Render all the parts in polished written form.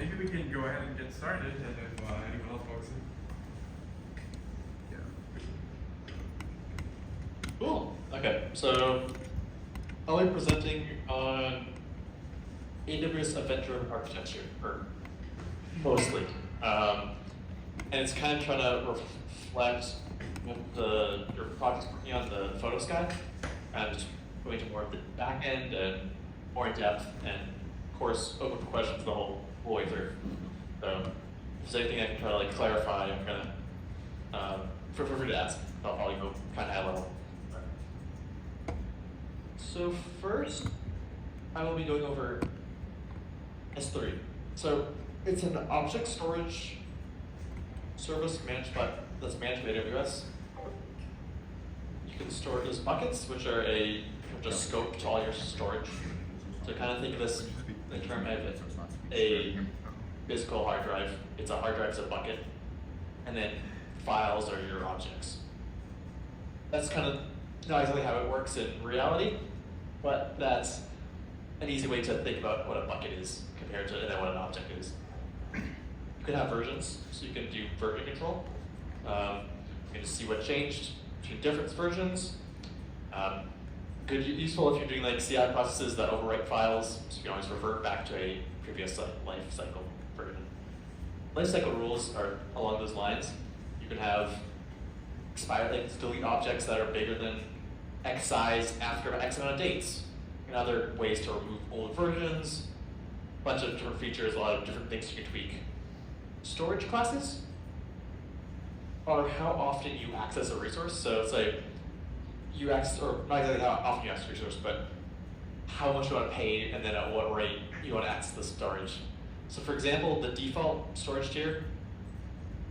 maybe we can go ahead and get started, and if anyone else walks in. Cool. Okay, so I'll be presenting on AWS Event-Driven Architecture, or mostly. And it's kind of trying to reflect your project's working on the photo sky, and just going to more of the back end and more in depth, and of course open for questions the whole way through. So if there's anything I can try to clarify, I'm gonna feel free to ask. I'll probably go kind of high level. So first, I will be going over S3. So it's an object storage service that's managed by AWS. You can store it as buckets, which are just scope to all your storage. So kind of think of this in terms of a physical hard drive. It's a hard drive as a bucket, and then files are your objects. That's kind of not exactly how it works in reality, but that's an easy way to think about what a bucket is compared to what an object is. You can have versions, so you can do version control. You can just see what changed between different versions. Useful if you're doing CI processes that overwrite files, so you can always revert back to a previous life cycle version. Lifecycle rules are along those lines. You can have delete objects that are bigger than X size after X amount of dates, and other ways to remove old versions, a bunch of different features, a lot of different things you can tweak. Storage classes are how often you access a resource. So it's you access, or not exactly how often you access a resource, but how much you want to pay, and then at what rate you want to access the storage. So for example, the default storage tier,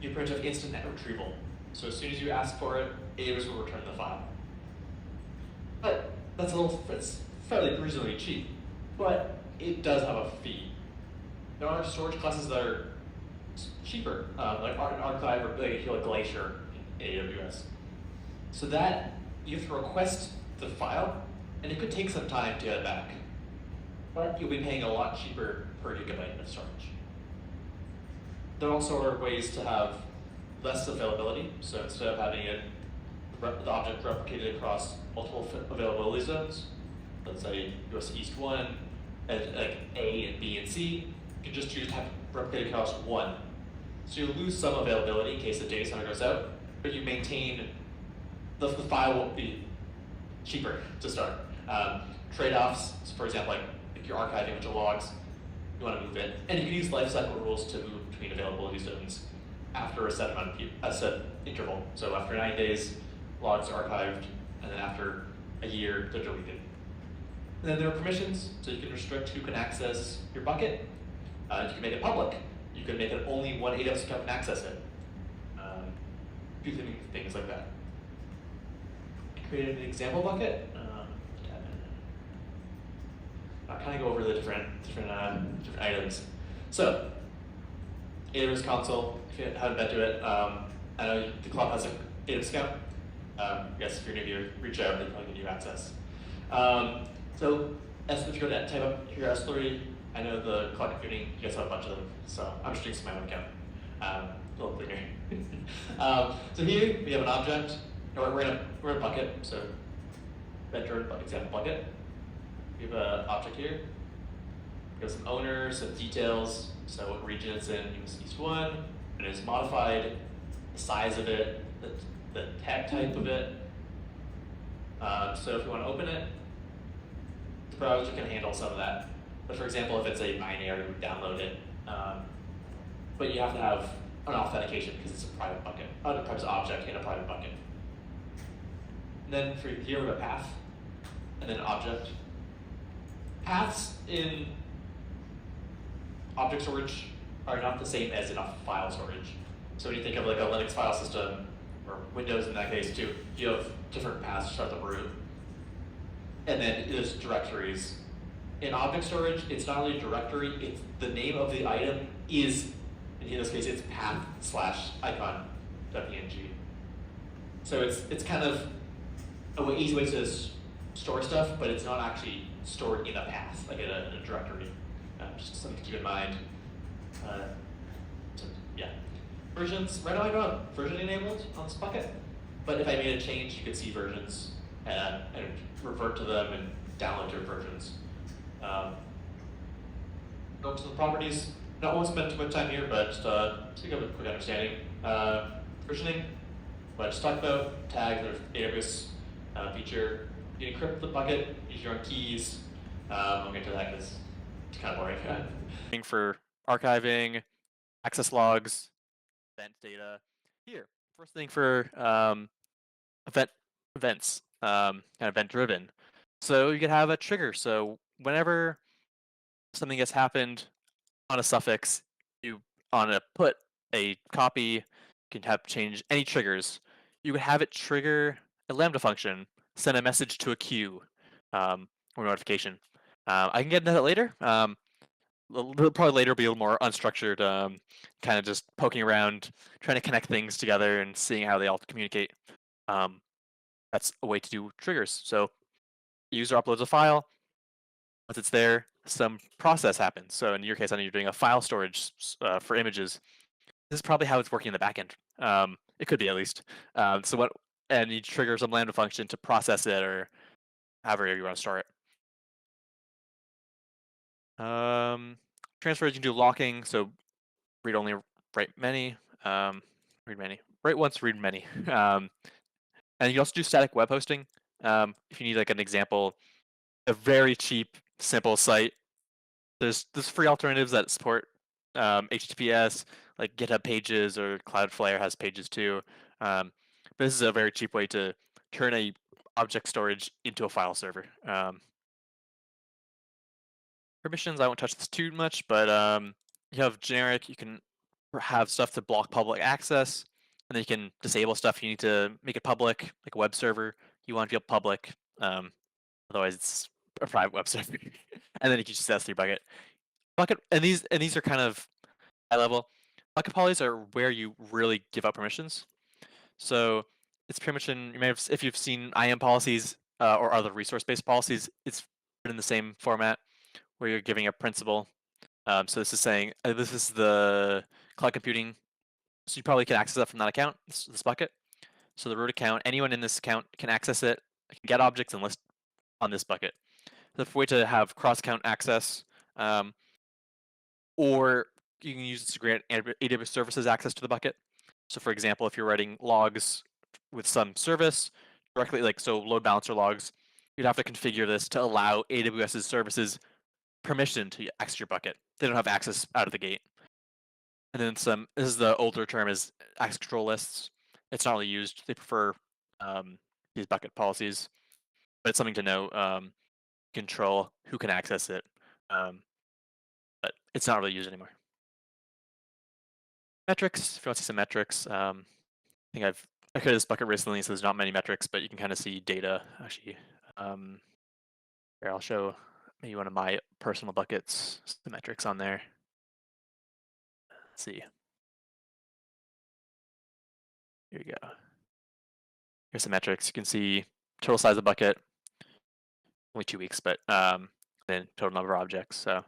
you pretty much have instant net retrieval. So as soon as you ask for it, AWS will return the file. But it's fairly reasonably cheap, but it does have a fee. There are storage classes that are cheaper, like Archive or Glacier in AWS. So that you have to request the file, and it could take some time to get it back, but you'll be paying a lot cheaper per gigabyte of storage. There also are ways to have less availability. So instead of having the object replicated across multiple availability zones, let's say US East 1, like A and B and C, you can just choose to have it replicated across 1. So you'll lose some availability in case the data center goes out, but you maintain the file will be cheaper to start. Trade-offs, so for example, if you're archiving a bunch of logs, you want to move it, and you can use lifecycle rules to move between availability zones after a set interval. So after 9 days, logs are archived, and then after a year, they're deleted. And then there are permissions, so you can restrict who can access your bucket. You can make it public. You can make it only one AWS account can access it. Do things like that. Created an example bucket. I'll kind of go over the different items. So, AWS console, if you haven't been to it, I know the club has an AWS account. Yes, if you're new here, reach out, they probably give you access. So, if you go to type up your S3, I know the cloud computing, you guys have a bunch of them, so I'm just using my own account. A little cleaner. So here we have an object. We're in a bucket, so vector example bucket. We have an object here. We have some owners, some details, so what region it's in, US East 1, and it's modified, the size of it, the tag type of it. So if you want to open it, the browser can handle some of that. But for example, if it's a binary, we download it. But you have to have an authentication because it's a private bucket, a private object in a private bucket. And then for here we have a path, and then an object. Paths in object storage are not the same as in a file storage. So when you think of a Linux file system, or Windows in that case too, you have different paths to start the root. And then there's directories. In object storage, it's not only a directory, it's the name of the item is, in this case, it's path/icon.png. So it's kind of an easy way to store stuff, but it's not actually stored in a path, like in a directory. Just something to keep in mind. So, yeah. Versions, right now I don't have version enabled on this bucket, but if I made a change, you could see versions and revert to them and download your versions. Go to the properties. Not won't spend too much time here, but just so you have a quick understanding. Versioning, what I just talked about, tag, there's database feature. You encrypt the bucket, use your own keys. I'll get to that because it's kind of boring. For archiving, access logs, event data. Here, first thing for events, kind of event driven. So you could have a trigger. So whenever something has happened on a suffix, you on a put a copy, you can have change any triggers. You would have it trigger a Lambda function, send a message to a queue or notification. I can get into that later. Probably later be a little more unstructured, kind of just poking around, trying to connect things together and seeing how they all communicate. That's a way to do triggers. So user uploads a file. Once it's there, some process happens. So in your case, I know you're doing a file storage for images. This is probably how it's working in the backend. It could be at least. And you trigger some Lambda function to process it or however you want to store it. Transfers, you can do locking. So read only, write many, read many, write once, read many. And you also do static web hosting. If you need like an example, a very cheap, simple site. There's free alternatives that support HTTPS, like GitHub Pages or Cloudflare has Pages too. But this is a very cheap way to turn a object storage into a file server. Permissions, I won't touch this too much, but you have generic, you can have stuff to block public access, and then you can disable stuff you need to make it public, like a web server. You want to feel public, otherwise it's a private web server. And then you can just S3 bucket. And these are kind of high level. Bucket polys are where you really give up permissions. So it's permission. You may have, if you've seen IAM policies or other resource-based policies, it's in the same format where you're giving a principal. So this is saying this is the cloud computing. So you probably can access that from that account, this bucket. So the root account, anyone in this account can access it, can get objects and list on this bucket. The way to have cross-account access, or you can use this to grant AWS services access to the bucket. So for example, if you're writing logs with some service directly, like so load balancer logs, you'd have to configure this to allow AWS's services permission to access your bucket. They don't have access out of the gate. And then this is the older term is access control lists. It's not really used. They prefer these bucket policies, but it's something to know. Control who can access it, but it's not really used anymore. Metrics, if you want to see some metrics, I think I created this bucket recently, so there's not many metrics, but you can kind of see data actually. Here, I'll show maybe one of my personal buckets, the metrics on there. Let's see. Here you go. Here's some metrics. You can see total size of bucket, only 2 weeks, but then total number of objects, so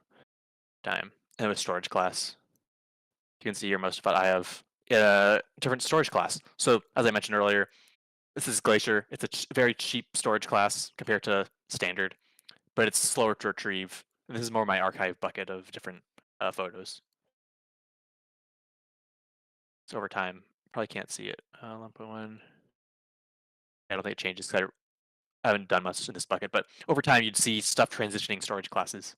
time. And with storage class, you can see here most of what I have different storage class. So as I mentioned earlier, this is Glacier. It's a very cheap storage class compared to standard, but it's slower to retrieve. And this is more my archive bucket of different photos. So over time, probably can't see it. 1.1. I don't think it changes because I haven't done much in this bucket, but over time you'd see stuff transitioning storage classes.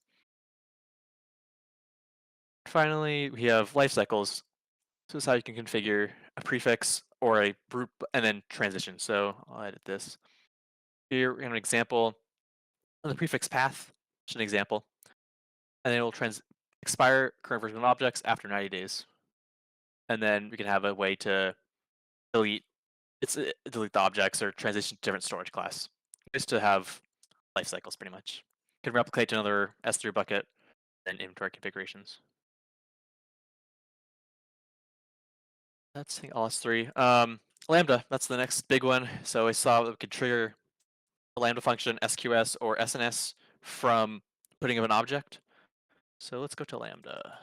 Finally, we have life cycles. So this is how you can configure a prefix or a group and then transition. So I'll edit this. Here we have an example of the prefix path, just an example. And then it will expire current version of objects after 90 days. And then we can have a way to delete delete the objects or transition to different storage class. Just to have life cycles pretty much. You can replicate to another S3 bucket and inventory configurations. That's all S3. Lambda, that's the next big one. So I saw that we could trigger a Lambda function, SQS or SNS from putting of an object. So let's go to Lambda.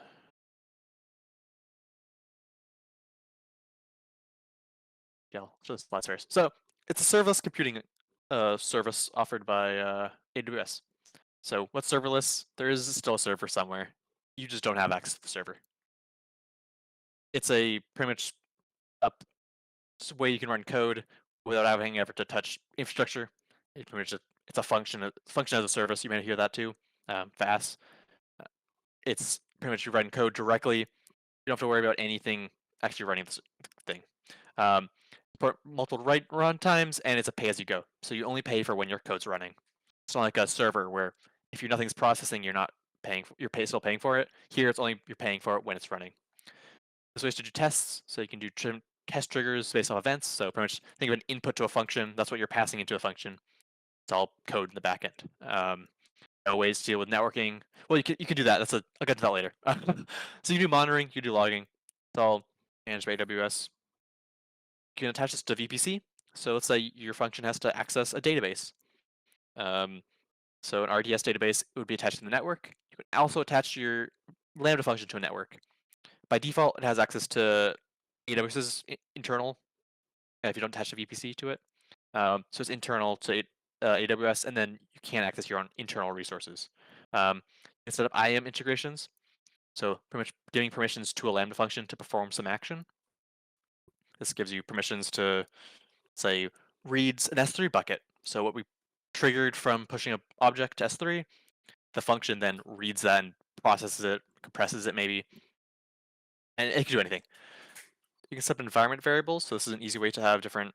Yeah, I'll show the slides first. So it's a serverless computing service offered by AWS. So what's serverless? There is still a server somewhere. You just don't have access to the server. It's a pretty much a way you can run code without having ever to touch infrastructure. It's pretty much it's a function as a service. You may hear that too. Fast. It's pretty much you run code directly. You don't have to worry about anything actually running this thing. For multiple run times, and it's a pay as you go. So you only pay for when your code's running. It's not like a server where if nothing's processing, you're not paying. Still paying for it. Here, it's only you're paying for it when it's running. There's ways to do tests, so you can do test triggers based on events. So pretty much think of an input to a function. That's what you're passing into a function. It's all code in the back end. Ways to deal with networking. Well, you can do that. I'll get to that later. So you do monitoring, you do logging. It's all managed by AWS. You can attach this to VPC. So let's say your function has to access a database. So an RDS database would be attached to the network. You can also attach your Lambda function to a network. By default, it has access to AWS's internal, if you don't attach a VPC to it. So it's internal to AWS, and then you can access your own internal resources. Instead of IAM integrations, so pretty much giving permissions to a Lambda function to perform some action. This gives you permissions to, say, reads an S3 bucket. So what we triggered from pushing an object to S3, the function then reads that and processes it, compresses it maybe, and it can do anything. You can set up environment variables. So this is an easy way to have different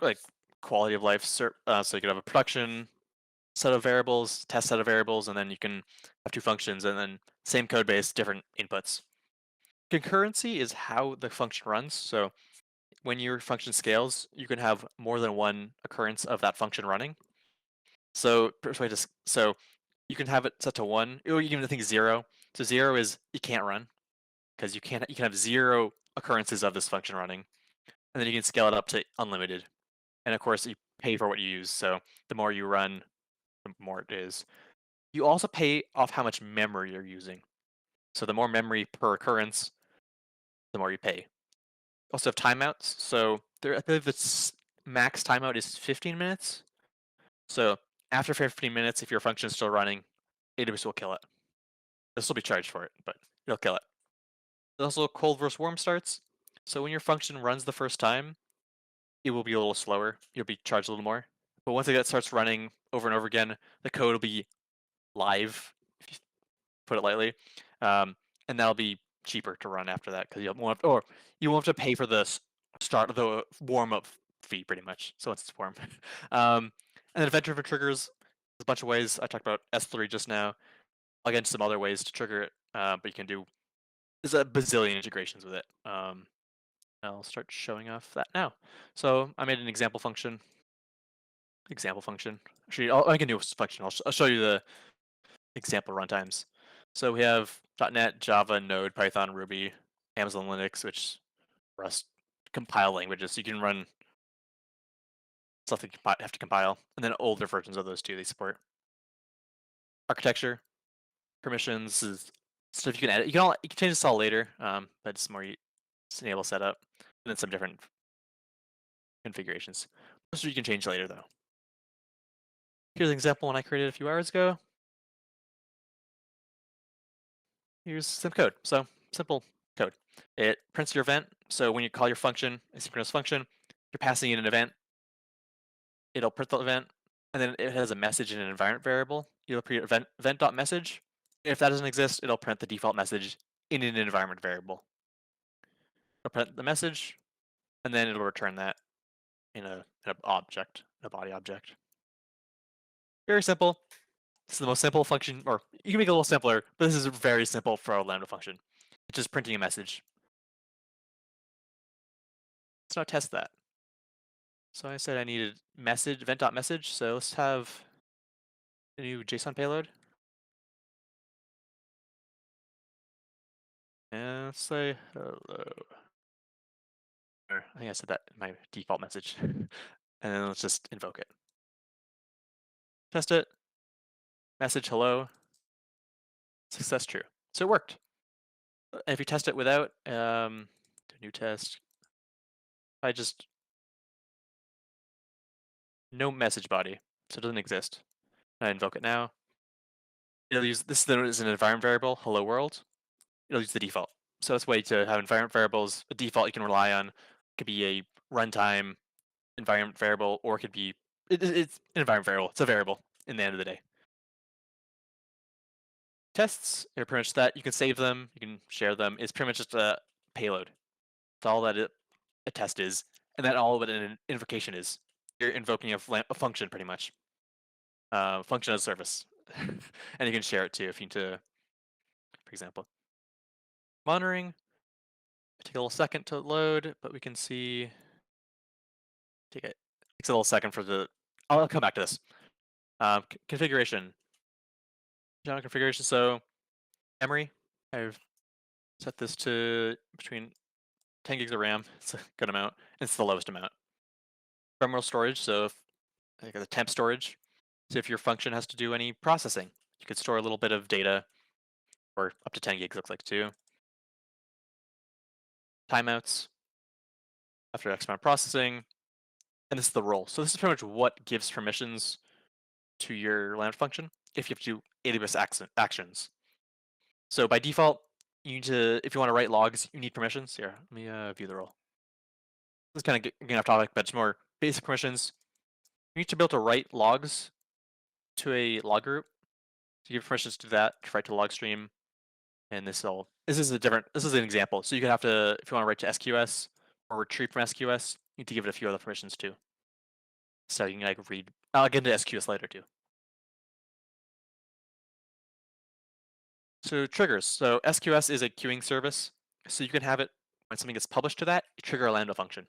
like quality of life. So you could have a production set of variables, test set of variables, and then you can have two functions and then same code base, different inputs. Concurrency is how the function runs. So when your function scales, you can have more than one occurrence of that function running. So you can have it set to 1, or you can think 0. So 0 is you can't run because you can have 0 occurrences of this function running, and then you can scale it up to unlimited. And of course, you pay for what you use. So the more you run, the more it is. You also pay off how much memory you're using. So the more memory per occurrence, the more you pay. Also have timeouts. So I believe the max timeout is 15 minutes. So after 15 minutes, if your function is still running, AWS will kill it. This will be charged for it, but it'll kill it. There's also cold versus warm starts. So when your function runs the first time, it will be a little slower. You'll be charged a little more. But once it starts running over and over again, the code will be live, if you put it lightly, and that'll be cheaper to run after that because you won't have to pay for the start of the warm up fee pretty much. So once it's warm, and then event-driven triggers. There's a bunch of ways. I talked about S3 just now. I'll get into some other ways to trigger it, but you can do. There's a bazillion integrations with it. I'll start showing off that now. So I made an example function. Actually, I can do a function. I'll show you the example runtimes. So we have .NET, Java, Node, Python, Ruby, Amazon Linux, which Rust compile languages. So you can run stuff that you have to compile, and then older versions of those too they support. Architecture, permissions is stuff you can edit. You can change this all later, but it's more enable setup, and then some different configurations. Most of you can change later though. Here's an example one I created a few hours ago. Here's some code. So simple code. It prints your event. So when you call your function, asynchronous function, you're passing in an event. It'll print the event, and then it has a message in an environment variable. You'll create event.message. If that doesn't exist, it'll print the default message in an environment variable. It'll print the message, and then it'll return that in a object, a body object. Very simple. This is the most simple function, or you can make it a little simpler, but this is very simple for a Lambda function. It's just printing a message. Let's now test that. So I said I needed message, event.message, so let's have a new JSON payload. And let's say hello. I think I said that in my default message. And then let's just invoke it. Test it. Message hello. Success true. So it worked. And if you test it without, do a new test. I just no message body, so it doesn't exist. I invoke it now. It'll use this is an environment variable, hello world. It'll use the default. So that's a way to have environment variables. A default you can rely on could be a runtime environment variable, or it could be it's an environment variable. It's a variable in the end of the day. Tests are pretty much that. You can save them, you can share them. It's pretty much just a payload. That's all that a test is, and then all what an invocation is. You're invoking a function pretty much. Function as a service, and you can share it too if you need to. For example, monitoring. Take a little second to load, but we can see. Take it. Takes a little second for the. I'll come back to this. Configuration. General configuration. So memory. I've set this to between 10 gigs of RAM. It's a good amount. It's the lowest amount. Terminal storage. So if like the temp storage. So if your function has to do any processing, you could store a little bit of data, or up to 10 gigs looks like too. Timeouts after X amount of processing, and this is the role. So this is pretty much what gives permissions to your Lambda function if you have to do AWS actions. So by default, you need to, if you want to write logs, you need permissions. Here, let me view the role. This is kind of getting off topic, but it's more basic permissions. You need to be able to write logs to a log group. So you give permissions to that to write to the log stream. And this is an example. So you could have to, if you want to write to SQS or retrieve from SQS, you need to give it a few other permissions too. So you can like read, I'll get into SQS later too. So triggers. So SQS is a queuing service. So you can have it when something gets published to that, you trigger a Lambda function.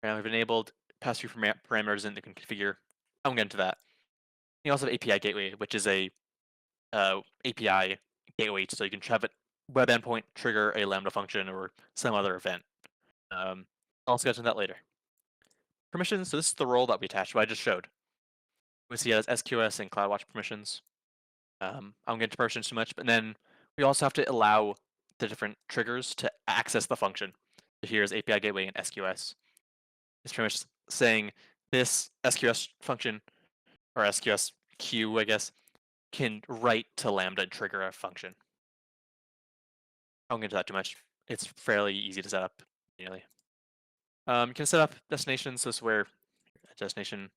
And we've enabled pass through parameters and you can configure. I won't get into that. You also have API gateway, which is a API gateway, so you can have it web endpoint trigger a Lambda function or some other event. I'll also get into that later. Permissions. So this is the role that we attached, what I just showed. We see it as SQS and CloudWatch permissions. I won't get into permissions too much, but then we also have to allow the different triggers to access the function. So here's API gateway and SQS. It's pretty much saying this SQS function, or SQS queue, I guess, can write to Lambda and trigger a function. I won't get into that too much. It's fairly easy to set up manually. You can set up destinations. So this is where a destination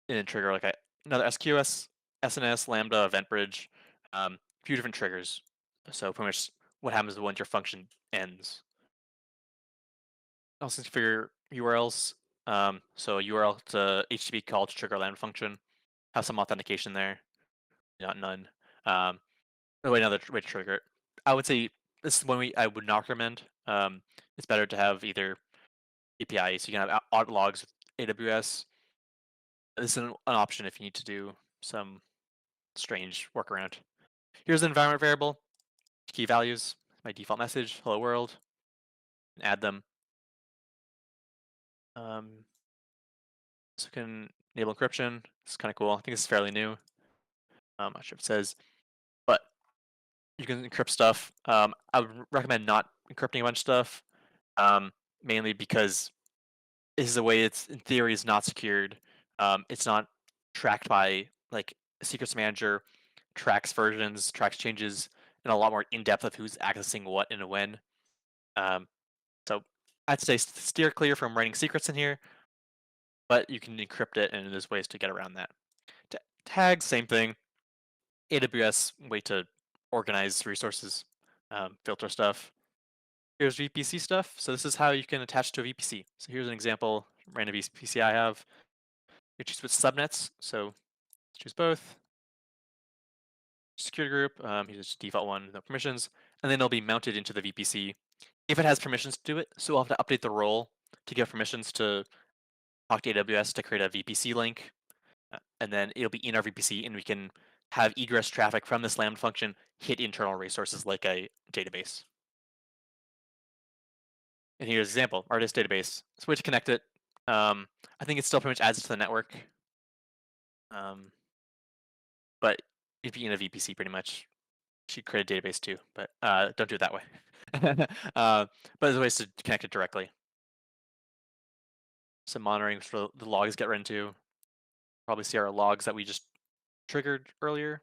and then trigger like another SQS, SNS, Lambda, event bridge, a few different triggers. So pretty much what happens once your function ends. Also configure URLs. So URL to HTTP call to trigger a Lambda function. Have some authentication there. Not none. Another way to trigger it. I would say this is one I would not recommend. It's better to have either API, so you can have audit logs with AWS. This is an option if you need to do some strange workaround. Here's the environment variable, key values, my default message, hello world, and add them. So we can enable encryption. It's kind of cool. I think it's fairly new. I'm not sure if it says, but you can encrypt stuff. I would recommend not encrypting a bunch of stuff, mainly because this is a way it's in theory is not secured. It's not tracked by like secrets manager, tracks versions, tracks changes, and a lot more in depth of who's accessing what and when. So I'd say steer clear from writing secrets in here, but you can encrypt it, and there's ways to get around that. Tags, same thing. AWS way to organize resources, filter stuff. Here's VPC stuff. So this is how you can attach to a VPC. So here's an example, random VPC I have. You choose which subnets. So choose both. Security group, here's just default one, no permissions, and then it'll be mounted into the VPC if it has permissions to do it. So we'll have to update the role to give permissions to talk to AWS to create a VPC link, and then it'll be in our VPC, and we can have egress traffic from this Lambda function hit internal resources like a database. And here's an example, artist database. So way to connect it. I think it still pretty much adds to the network, but it'd be in a VPC pretty much. Should create a database too, but don't do it that way. But there's ways to connect it directly. some monitoring for the logs get run to. Probably see our logs that we just triggered earlier.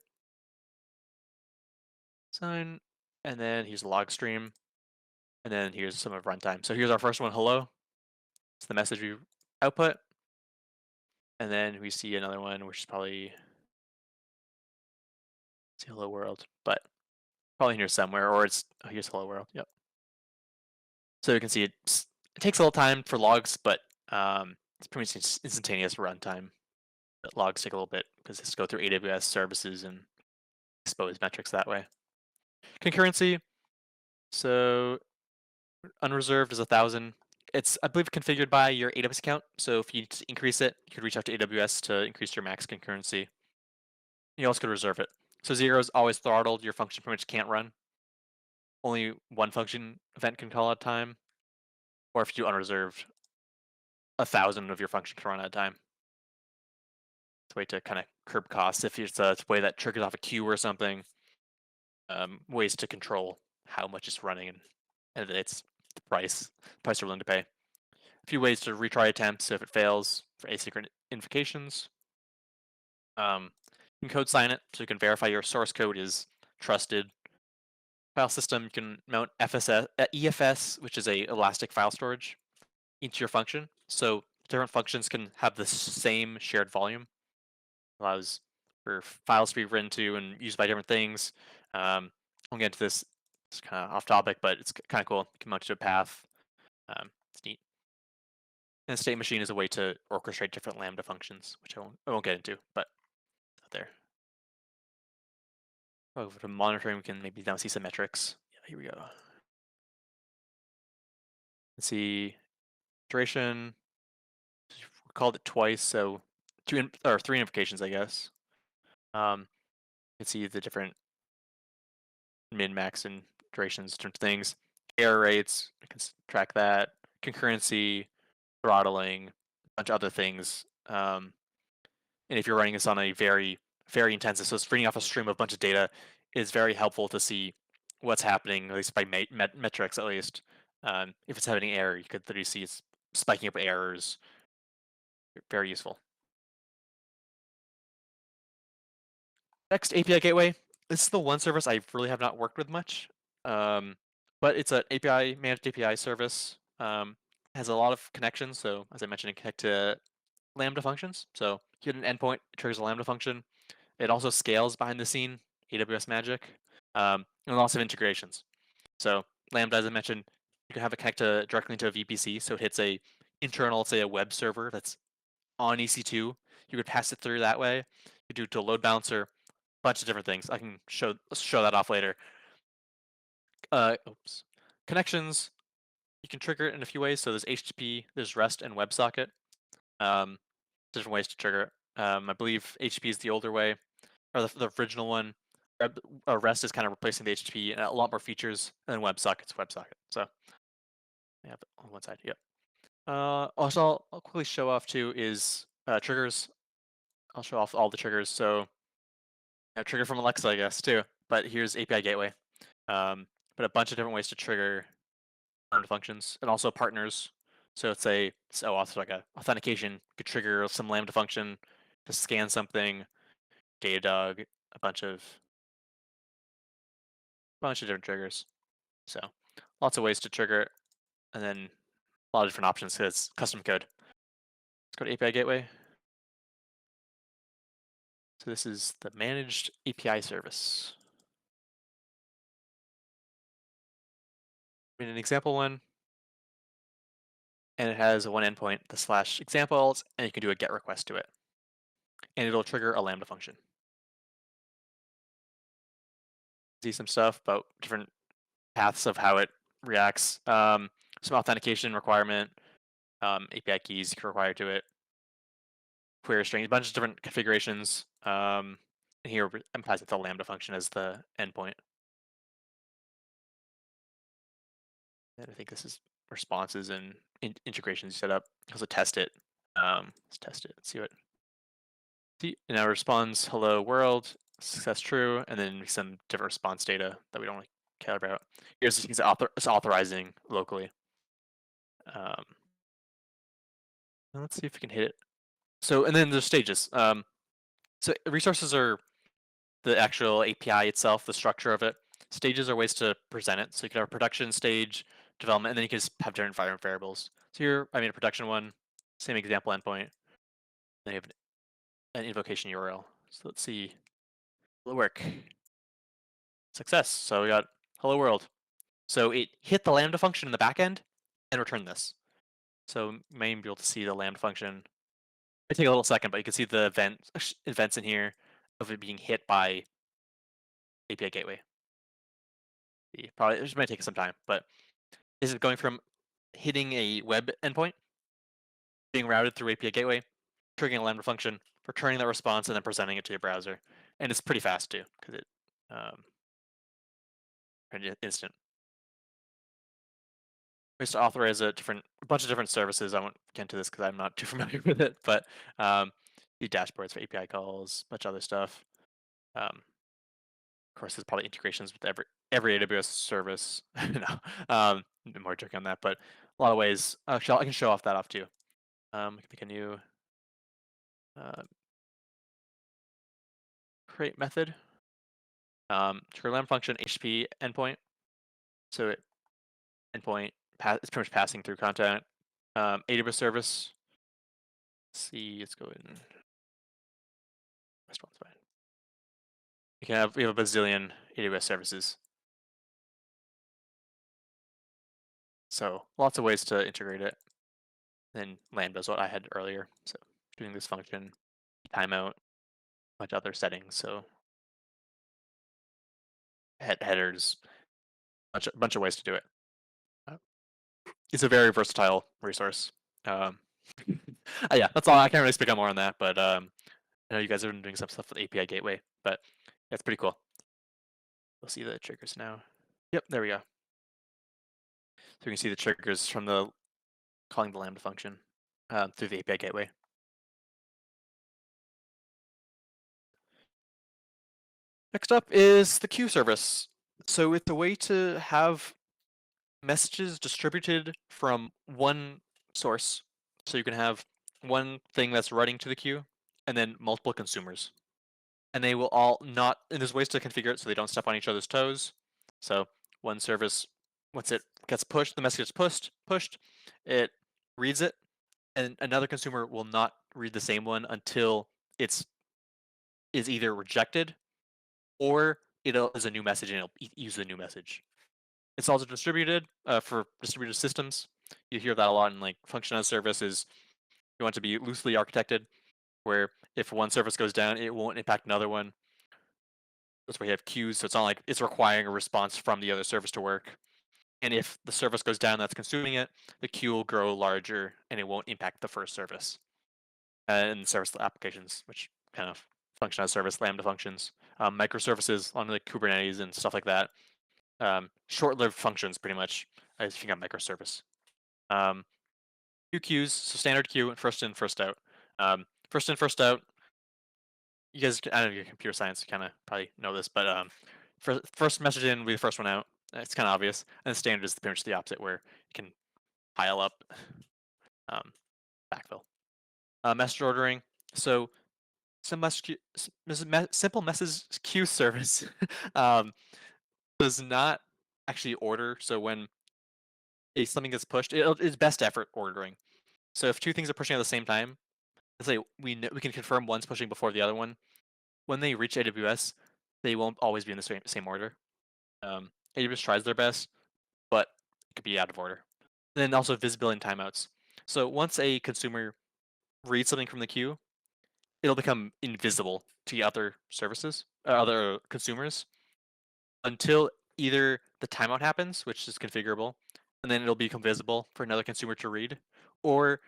Sign, and then here's the log stream, and then here's some of runtime. So here's our first one, hello. It's the message we output, and then we see another one, which is probably hello world, but probably here somewhere, or it's here's hello world. Yep. So you can see it takes a little time for logs, but it's pretty much instantaneous runtime. But logs take a little bit because it's go through AWS services and expose metrics that way. Concurrency. So unreserved is 1,000. It's, I believe, configured by your AWS account. So if you need to increase it, you could reach out to AWS to increase your max concurrency. You also could reserve it. So 0 is always throttled. Your function pretty much can't run. Only one function event can call at a time. Or if you do unreserved, 1,000 of your function can run at a time. It's a way to kind of curb costs if it's a way that triggers off a queue or something. Ways to control how much it's running and it's the price you're willing to pay. A few ways to retry attempts if it fails for asynchronous invocations. You can code sign it so you can verify your source code is trusted. File system, you can mount EFS, which is a elastic file storage, into your function. So different functions can have the same shared volume. Allows for files to be written to and used by different things. I'll get into this. It's kind of off topic, but it's kind of cool. You can mount it to a path. It's neat. And state machine is a way to orchestrate different Lambda functions, which I won't get into, but out there. Over to monitoring, we can maybe now see some metrics. Yeah, here we go. Let's see duration. We called it twice, so three invocations, I guess. You can see the different min, max, and durations, different things. Error rates, I can track that. Concurrency, throttling, a bunch of other things. And if you're running this on a very, very intensive, so it's reading off a stream of a bunch of data, is very helpful to see what's happening, at least by metrics at least. If it's having an error, you could literally see it's spiking up errors. Very useful. Next, API Gateway. This is the one service I really have not worked with much, but it's an API managed API service. Has a lot of connections. So as I mentioned, it can connect to Lambda functions. So you get an endpoint, it triggers a Lambda function. It also scales behind the scene, AWS magic, and lots of integrations. So Lambda, as I mentioned, you can have it connect directly into a VPC. So it hits a internal, say a web server that's on EC2. You could pass it through that way. You do to load balancer, bunch of different things. I can show that off later. Oops. Connections, you can trigger it in a few ways. So there's HTTP, there's REST, and WebSocket. Different ways to trigger it. I believe HTTP is the older way, or the original one. REST is kind of replacing the HTTP and a lot more features, and then WebSocket's WebSocket. So I have it on one side. Yep. Also, I'll quickly show off too is triggers. I'll show off all the triggers. So trigger from Alexa, I guess, too. But here's API Gateway. But a bunch of different ways to trigger Lambda functions, and also partners. So it's like a authentication. You could trigger some Lambda function to scan something. Datadog, a bunch of different triggers. So lots of ways to trigger it, and then a lot of different options because it's custom code. Let's go to API Gateway. So this is the managed API service. In an example one, and it has one endpoint, the /examples, and you can do a GET request to it. And it'll trigger a Lambda function. See some stuff about different paths of how it reacts. Some authentication requirement, API keys you can require to it, query string, a bunch of different configurations. And here I'm passing the Lambda function as the endpoint. And I think this is responses and integrations set up. Also test it. Let's test it. Let's see what. See, it now responds hello world, success true, and then some different response data that we don't really care about. Here's it's authorizing locally. Let's see if we can hit it. So, and then there's stages. So resources are the actual API itself, the structure of it. Stages are ways to present it. So you could have a production stage, development, and then you can just have different environment variables. So here, I made a production one, same example endpoint. Then you have an invocation URL. So let's see, will it work? Success. So we got hello world. So it hit the Lambda function in the backend and returned this. So you may be able to see the Lambda function. It take a little second, but you can see the events in here of it being hit by API gateway. Probably it just might take some time, but is it going from hitting a web endpoint, being routed through API gateway, triggering a Lambda function, returning that response, and then presenting it to your browser. And it's pretty fast too, because it pretty instant. Ways to authorize a bunch of different services. I won't get into this because I'm not too familiar with it, but the dashboards for API calls, bunch of other stuff. Of course, there's probably integrations with every AWS service. No, more joking on that, but a lot of ways. I can show off that off too. I can make a new uh, create method. Trigger Lambda function HTTP endpoint. So it endpoint it's pretty much passing through content. AWS service. Let's see, let's go in. Response fine. We have a bazillion AWS services. So lots of ways to integrate it. Then Lambda is what I had earlier. So doing this function, timeout, bunch of other settings. So headers, bunch of ways to do it. It's a very versatile resource. Yeah, that's all. I can't really speak on more on that, but I know you guys have been doing some stuff with API Gateway, but that's pretty cool. We'll see the triggers now. Yep, there we go. So we can see the triggers from the calling the Lambda function through the API Gateway. Next up is the queue service. So it's a way to have messages distributed from one source. So you can have one thing that's writing to the queue and then multiple consumers. And they will all not, and there's ways to configure it so they don't step on each other's toes. So one service, once it gets pushed, the message gets pushed, it reads it, and another consumer will not read the same one until it's is either rejected or it is a new message and it'll use the new message. It's also distributed for distributed systems. You hear that a lot in like function as service is you want to be loosely architected, where if one service goes down, it won't impact another one. That's why you have queues, so it's not like it's requiring a response from the other service to work. And if the service goes down that's consuming it, the queue will grow larger and it won't impact the first service. And service applications, which kind of function as service, Lambda functions, microservices on like Kubernetes and stuff like that. Short-lived functions, pretty much, as if you got microservice. Two queues, so standard queue, first in, first out. First in, first out. You guys, I know you're computer science, you kind of probably know this, but first message in will be the first one out. It's kind of obvious. And standard is pretty much the opposite, where you can pile up backfill. Message ordering. So simple message queue service does not actually order. So when something gets pushed, it's best effort ordering. So if two things are pushing at the same time, let's say we can confirm one's pushing before the other one. When they reach AWS, they won't always be in the same order. AWS tries their best, but it could be out of order. And then also visibility and timeouts. So once a consumer reads something from the queue, it'll become invisible to the other services, other consumers, until either the timeout happens, which is configurable, and then it'll become visible for another consumer to read, or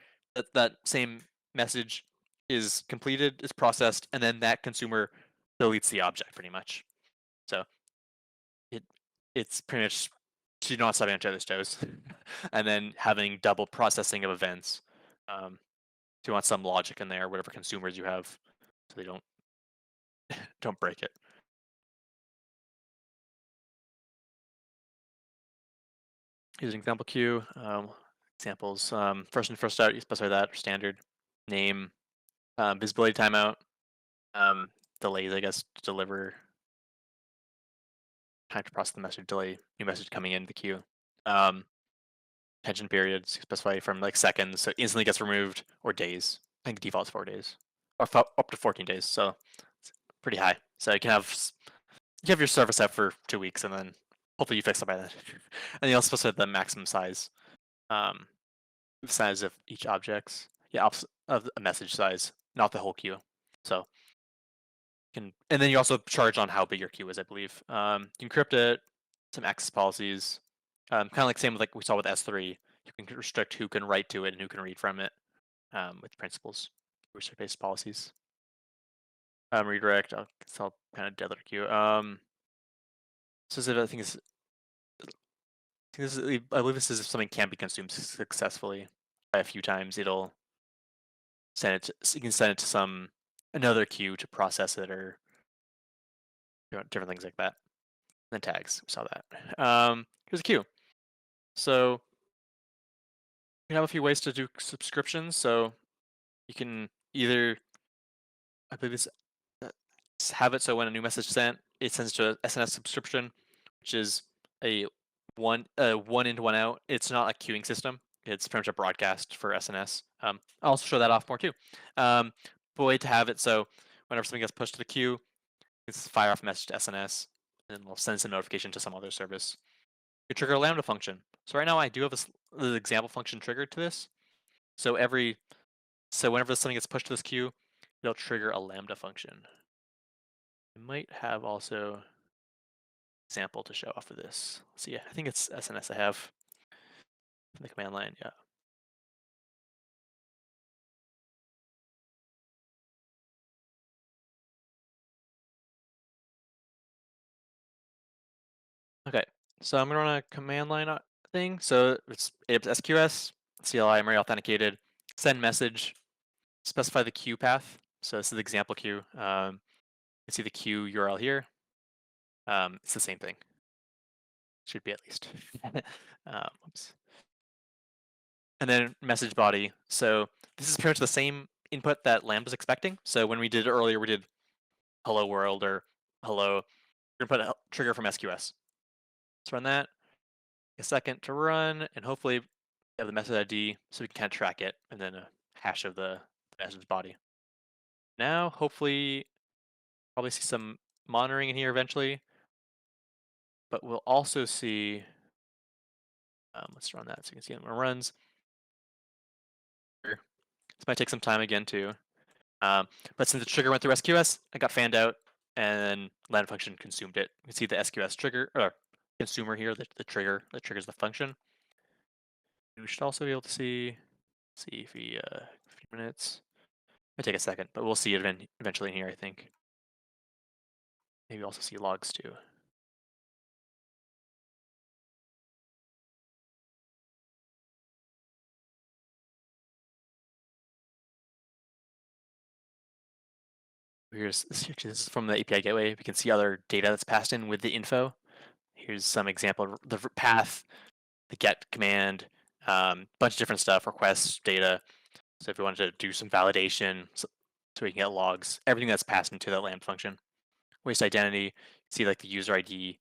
that same message is completed, is processed, and then that consumer deletes the object pretty much. So it's pretty much so you're not stepping on each other's toes, and then having double processing of events. So you want some logic in there, whatever consumers you have, so they don't break it. Here's an example queue. examples. First out, you specify that standard name, visibility timeout, delays, I guess, to deliver time to process the message, delay new message coming in the queue. Attention periods specify from like seconds, so it instantly gets removed, or days. I think default's 4 days, or up to 14 days. So it's pretty high. So you have your service out for 2 weeks, and then hopefully you fix it by then. And you also specify the maximum um, size of each objects. Yeah, of a message size, not the whole queue. So and then you also charge on how big your queue is, I believe. You encrypt it, some access policies, kind of like same with like we saw with S3. You can restrict who can write to it and who can read from it with principles, restrict-based policies. Redirect, it's all kind of deadlift queue. So I think I believe this is if something can be consumed successfully by a few times, it'll you can send it to another queue to process it or different things like that. And then tags, we saw that. Here's a queue. So you have a few ways to do subscriptions. So you can either, I believe it's have it so when a new message is sent, it sends to a SNS subscription, which is a one in, one out. It's not a queuing system. It's pretty much a broadcast for SNS. I'll also show that off more too. But way to have it so whenever something gets pushed to the queue, it's fire off a message to SNS, and then we'll send some notification to some other service. You trigger a Lambda function. So right now I do have the example function triggered to this. So whenever something gets pushed to this queue, it'll trigger a Lambda function. I might have also example to show off of this. Let's see, I think it's SNS I have from the command line, yeah. Okay, so I'm gonna run a command line thing. So it's SQS, CLI, I'm already authenticated, send message, specify the queue path. So this is the example queue. You can see the queue URL here. It's the same thing. Should be at least. Oops. And then message body. So this is pretty much the same input that Lambda's expecting. So when we did it earlier, we did hello world or hello. We're gonna put a trigger from SQS. Let's run that. A second to run, and hopefully we have the message ID so we can kind of track it, and then a hash of the message body. Now, hopefully, probably see some monitoring in here eventually, but we'll also see. Let's run that so you can see it when it runs. This might take some time again too. But since the trigger went through SQS, it got fanned out, and then Lambda function consumed it. You can see the SQS trigger or consumer here, the trigger that triggers the function. We should also be able to see if we a few minutes. It'll take a second, but we'll see it eventually in here, I think. Maybe also see logs too. This is from the API gateway. We can see other data that's passed in with the info. Here's some example, the path, the get command, bunch of different stuff, requests, data. So if we wanted to do some validation, so we can get logs, everything that's passed into that Lambda function. Waste identity, see like the user ID,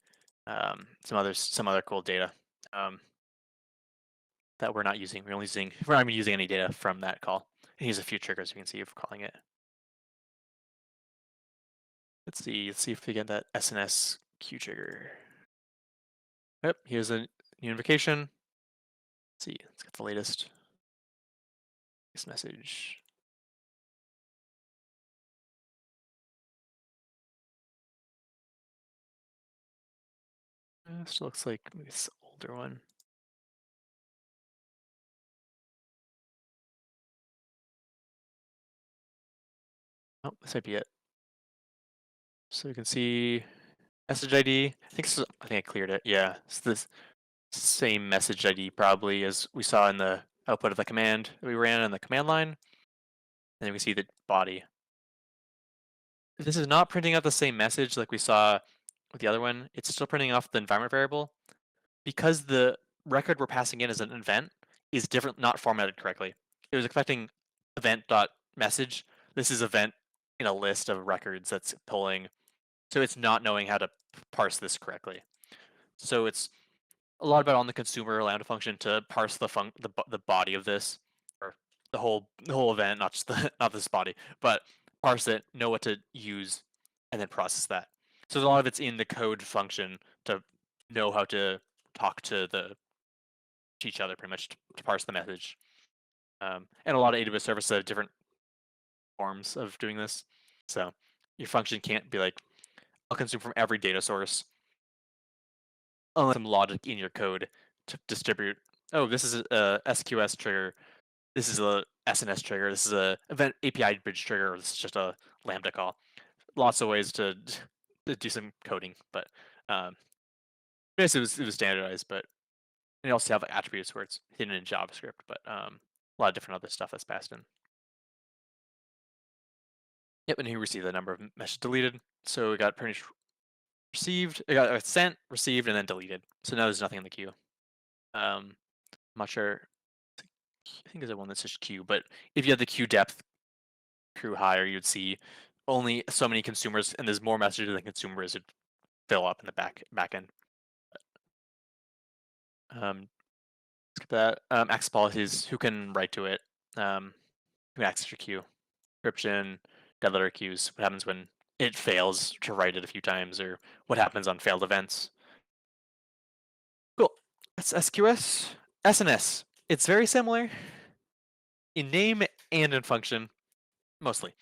some other cool data that we're not using. We're not even using any data from that call. And here's a few triggers you can see of calling it. Let's see if we get that SNS queue trigger. Yep, here's a new invocation. Let's see, let's get the latest message. Still looks like this older one. Oh, this might be it. So you can see message ID. I think I cleared it. Yeah, it's this same message ID probably as we saw in the output of the command that we ran in the command line. And then we see the body. If this is not printing out the same message like we saw with the other one, it's still printing off the environment variable. Because the record we're passing in is an event, is different, not formatted correctly. It was expecting event.message. This is event in a list of records that's pulling. So it's not knowing how to parse this correctly. So it's a lot about on the consumer Lambda function to parse the body of this, or the whole event, not just not this body, but parse it, know what to use, and then process that. So a lot of it's in the code function to know how to talk to each other, pretty much to parse the message. And a lot of AWS services have different forms of doing this. So your function can't be like, I'll consume from every data source, unless some logic in your code to distribute. Oh, this is a SQS trigger. This is a SNS trigger. This is a event API bridge trigger. Or this is just a Lambda call. Lots of ways to do some coding, but basically it was standardized. But and you also have like, attributes where it's hidden in JavaScript, but a lot of different other stuff that's passed in. Yep, and here we see the number of messages deleted. So we got pretty much received, it got sent, received, and then deleted. So now there's nothing in the queue. I'm not sure. I think there's a one that's just queue, but if you had the queue depth crew higher, you'd see only so many consumers, and there's more messages than consumers would fill up in the back end. Skip that. Access policies. Who can write to it? Who can access your queue? Encryption, dead letter queues. What happens when it fails to write it a few times, or what happens on failed events? Cool. That's SQS. SNS. It's very similar in name and in function, mostly.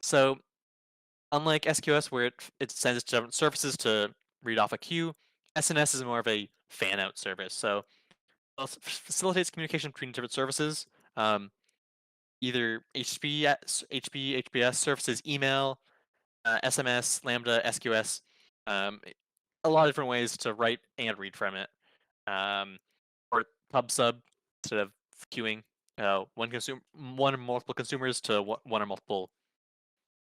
So unlike SQS, where it sends different services to read off a queue, SNS is more of a fan out service. So it facilitates communication between different services, either HTTPS services, email, SMS, Lambda, SQS, a lot of different ways to write and read from it. Or pub sub instead of queuing one or multiple consumers to one or multiple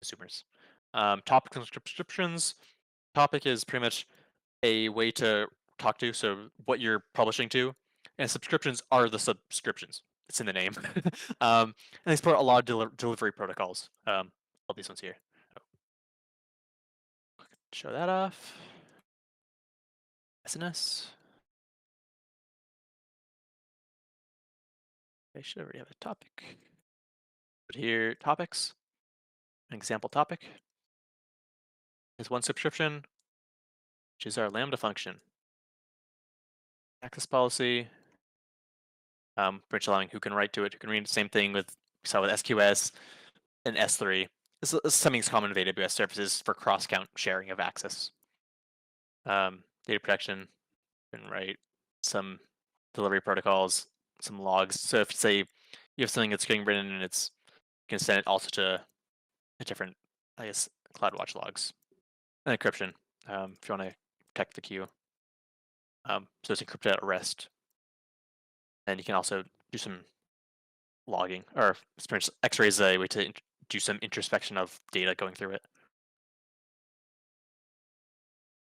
consumers. Topic subscriptions. Topic is pretty much a way to talk to, so what you're publishing to, and subscriptions are the subscriptions. It's in the name. And they support a lot of delivery protocols. All these ones here. Show that off. SNS. I should already have a topic. But here, topics. An example topic is one subscription, which is our Lambda function. Access policy, which allowing who can write to it, who can read. Same thing with SQS and S3. This is something's common with AWS services for cross-count sharing of access. Data protection, you can write some delivery protocols, some logs. So if say you have something that's getting written and you can send it also to a different, I guess, CloudWatch logs. And encryption, if you want to protect the queue. So it's encrypted at rest. And you can also do some logging, or X-ray is a way to do some introspection of data going through it.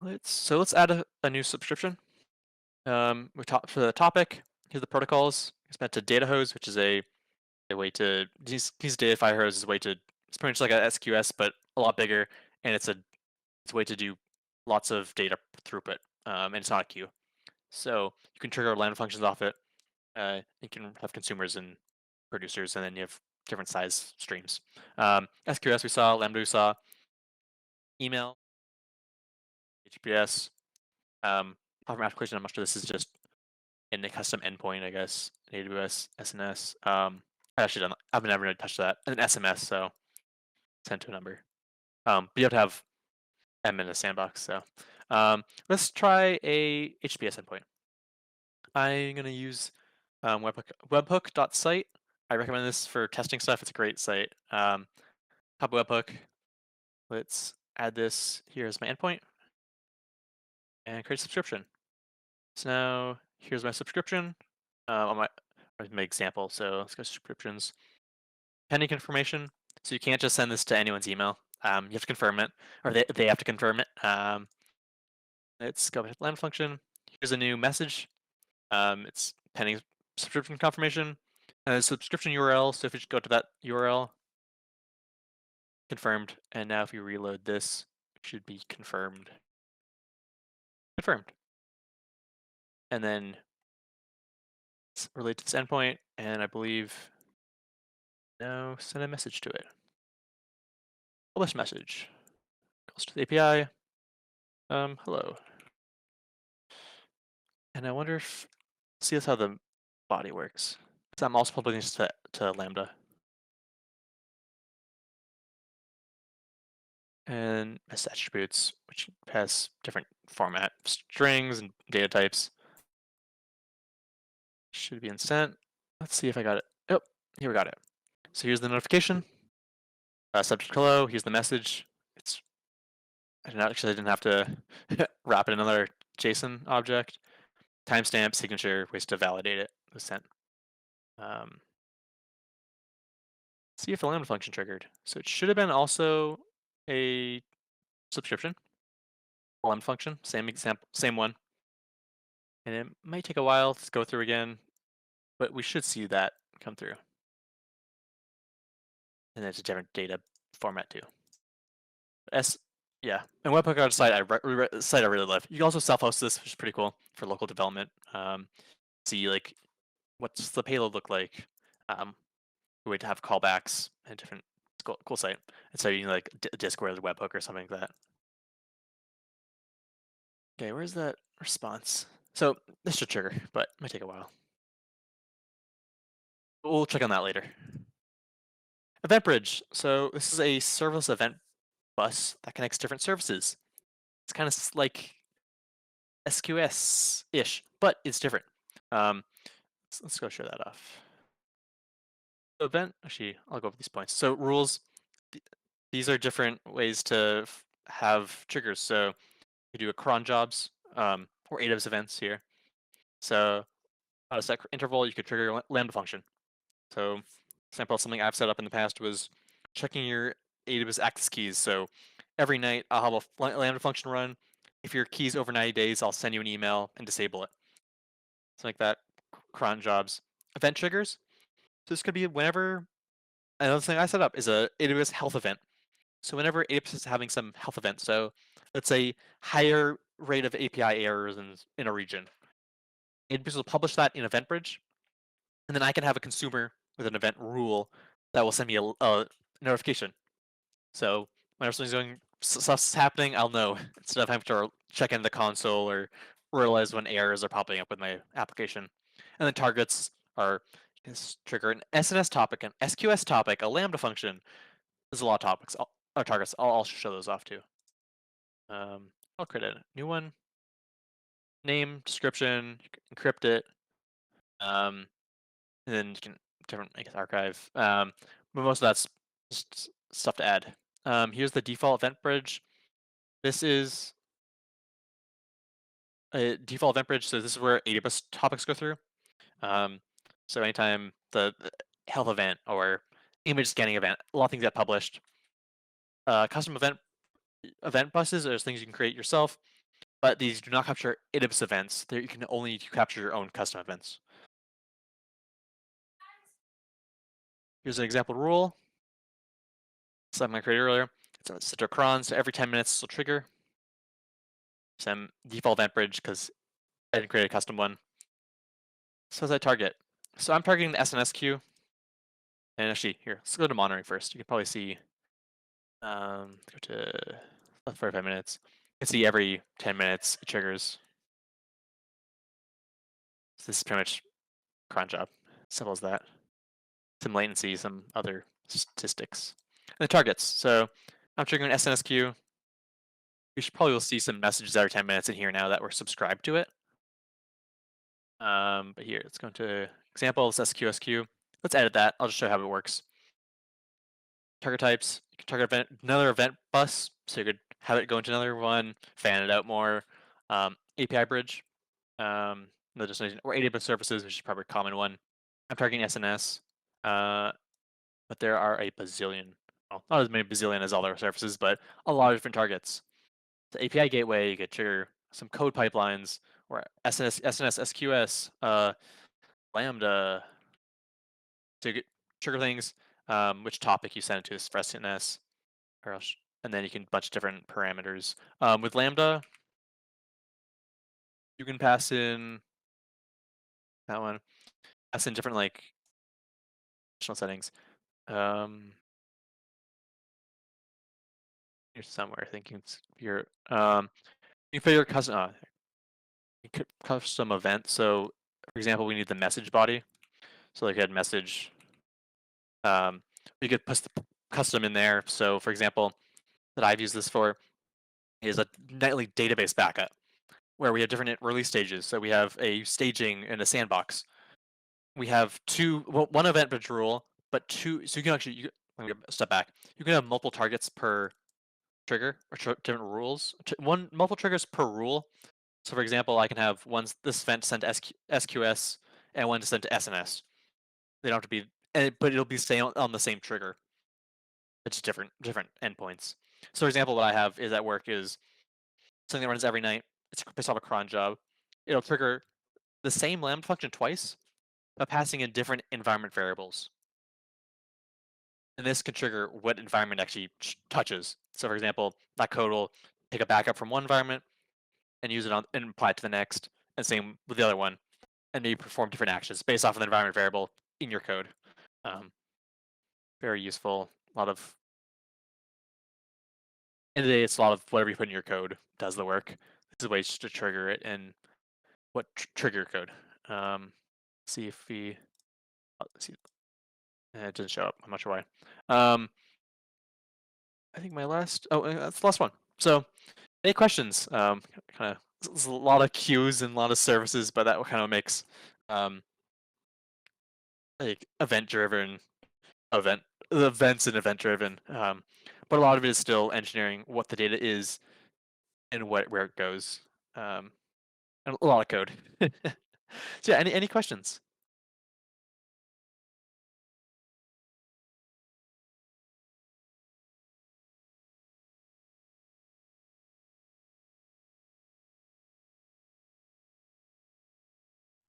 Let's add a new subscription. For the topic, here's the protocols. It's meant to data hose, which is a way to use data fire hose is a way to, it's pretty much like a SQS but a lot bigger, and it's a way to do lots of data throughput, and it's not a queue. So you can trigger Lambda functions off it. You can have consumers and producers, and then you have different size streams. SQS we saw, Lambda we saw, email, HTTPS. Platform application, I'm not sure this is just in a custom endpoint, I guess. AWS, SNS. I've never really touched that. And SMS, so send to a number. But you have to have M in a sandbox. So let's try a HTTPS endpoint. I'm gonna use webhook.site. I recommend this for testing stuff. It's a great site. Top of webhook. Let's add this. Here's my endpoint. And create a subscription. So now here's my subscription. On my example. So let's go to subscriptions. Pending confirmation. So you can't just send this to anyone's email. You have to confirm it, or they have to confirm it. Let's go with Lambda function. Here's a new message. It's pending subscription confirmation and a subscription URL. So if you just go to that URL, confirmed, and now if you reload this, it should be confirmed. Confirmed. And then it's related to this endpoint, and I believe now send a message to it. Publish message. Goes to the API. Hello. And I wonder if see that's how the body works. So I'm also publishing this to Lambda. And message attributes, which has different format strings and data types. Should be in sent. Let's see if I got it. Oh, here we got it. So here's the notification. Subject hello. Here's the message. I didn't have to wrap it in another JSON object. Timestamp, signature, ways to validate it was sent. See if the Lambda function triggered. So it should have been also a subscription. Lambda function, same example, same one. And it might take a while to go through again, but we should see that come through. And it's a different data format too. Yeah, and Webhook site I really love. You can also self-host this, which is pretty cool for local development. See like what's the payload look like. Way to have callbacks and different cool site. And so you can like Discord or Webhook or something like that. Okay, where's that response? So this should trigger, but it might take a while. We'll check on that later. Event bridge. So this is a serverless event bus that connects different services. It's kind of like SQS-ish, but it's different. Let's go show that off. So event, actually, I'll go over these points. So rules, these are different ways to have triggers. So you do a cron jobs or AWS events here. So at a set interval, you could trigger a Lambda function. So example, something I've set up in the past was checking your AWS access keys. So every night I'll have a Lambda function run. If your key's over 90 days, I'll send you an email and disable it. Something like that. Cron jobs. Event triggers. So this could be whenever. Another thing I set up is a AWS health event. So whenever AWS is having some health event, so let's say higher rate of API errors in a region, AWS will publish that in EventBridge, and then I can have a consumer with an event rule that will send me a notification. So whenever stuff's happening, I'll know instead of having to check in the console or realize when errors are popping up with my application. And then targets are trigger an SNS topic, an SQS topic, a Lambda function. There's a lot of topics. Targets. I'll also show those off too. I'll create a new one. Name, description, you can encrypt it. And then you can archive. But most of that's just stuff to add. Here's the default event bridge. This is a default event bridge. So this is where AWS topics go through. So anytime the health event or image scanning event, a lot of things get published. Custom event buses are things you can create yourself, but these do not capture AWS events. You can only capture your own custom events. Here's an example rule. Something I created earlier. It's set to a cron, so every 10 minutes this will trigger. Some default event bridge because I didn't create a custom one. So as I target. So I'm targeting the SNS queue. And actually, here, let's go to monitoring first. You can probably see, go to 45 minutes. You can see every 10 minutes it triggers. So this is pretty much cron job. Simple as that. Some latency, some other statistics. And the targets. So I'm triggering an SNS queue. We should probably will see some messages every 10 minutes in here now that we're subscribed to it. But here, let's go into example, it's SQSQ. Let's edit that. I'll just show you how it works. Target types. You can target another event bus, so you could have it go into another one, fan it out more. API bridge. Or AWS services, which is probably a common one. I'm targeting SNS. But there are a bazillion. Well, not as many bazillion as all their services, but a lot of different targets. The API gateway, you could trigger some code pipelines or SNS, SQS, Lambda to trigger things, which topic you send it to is for SNS, or else, and then you can bunch of different parameters. With Lambda, you can pass in that one, pass in different like additional settings. Here's somewhere I think it's your you can put your custom event. So for example, we need the message body. So like I had message. We could put the custom in there. So for example, that I've used this for is a nightly database backup where we have different release stages. So we have a staging and a sandbox. We have one event per rule, but two. So you can actually, let me step back. You can have multiple targets per trigger or different rules. Multiple triggers per rule. So for example, I can have this event sent to SQS and one to send to SNS. They don't have to be, but it'll be staying on the same trigger. It's different endpoints. So for example, what I have is at work is something that runs every night. It's based off a cron job. It'll trigger the same Lambda function twice, but passing in different environment variables. And this can trigger what environment actually touches. So for example, that code will take a backup from one environment and use it and apply it to the next, and same with the other one, and maybe perform different actions based off of the environment variable in your code. Very useful. A lot of end of the day, it's a lot of whatever you put in your code does the work. This is ways to trigger it and what trigger code. See if we see. It doesn't show up. I'm not sure why. I think my last. Oh, that's the last one. So, any questions? Kind of. There's a lot of queues and a lot of services, but that kind of makes like event-driven events and event-driven. But a lot of it is still engineering what the data is and where it goes. And a lot of code. So yeah, any questions?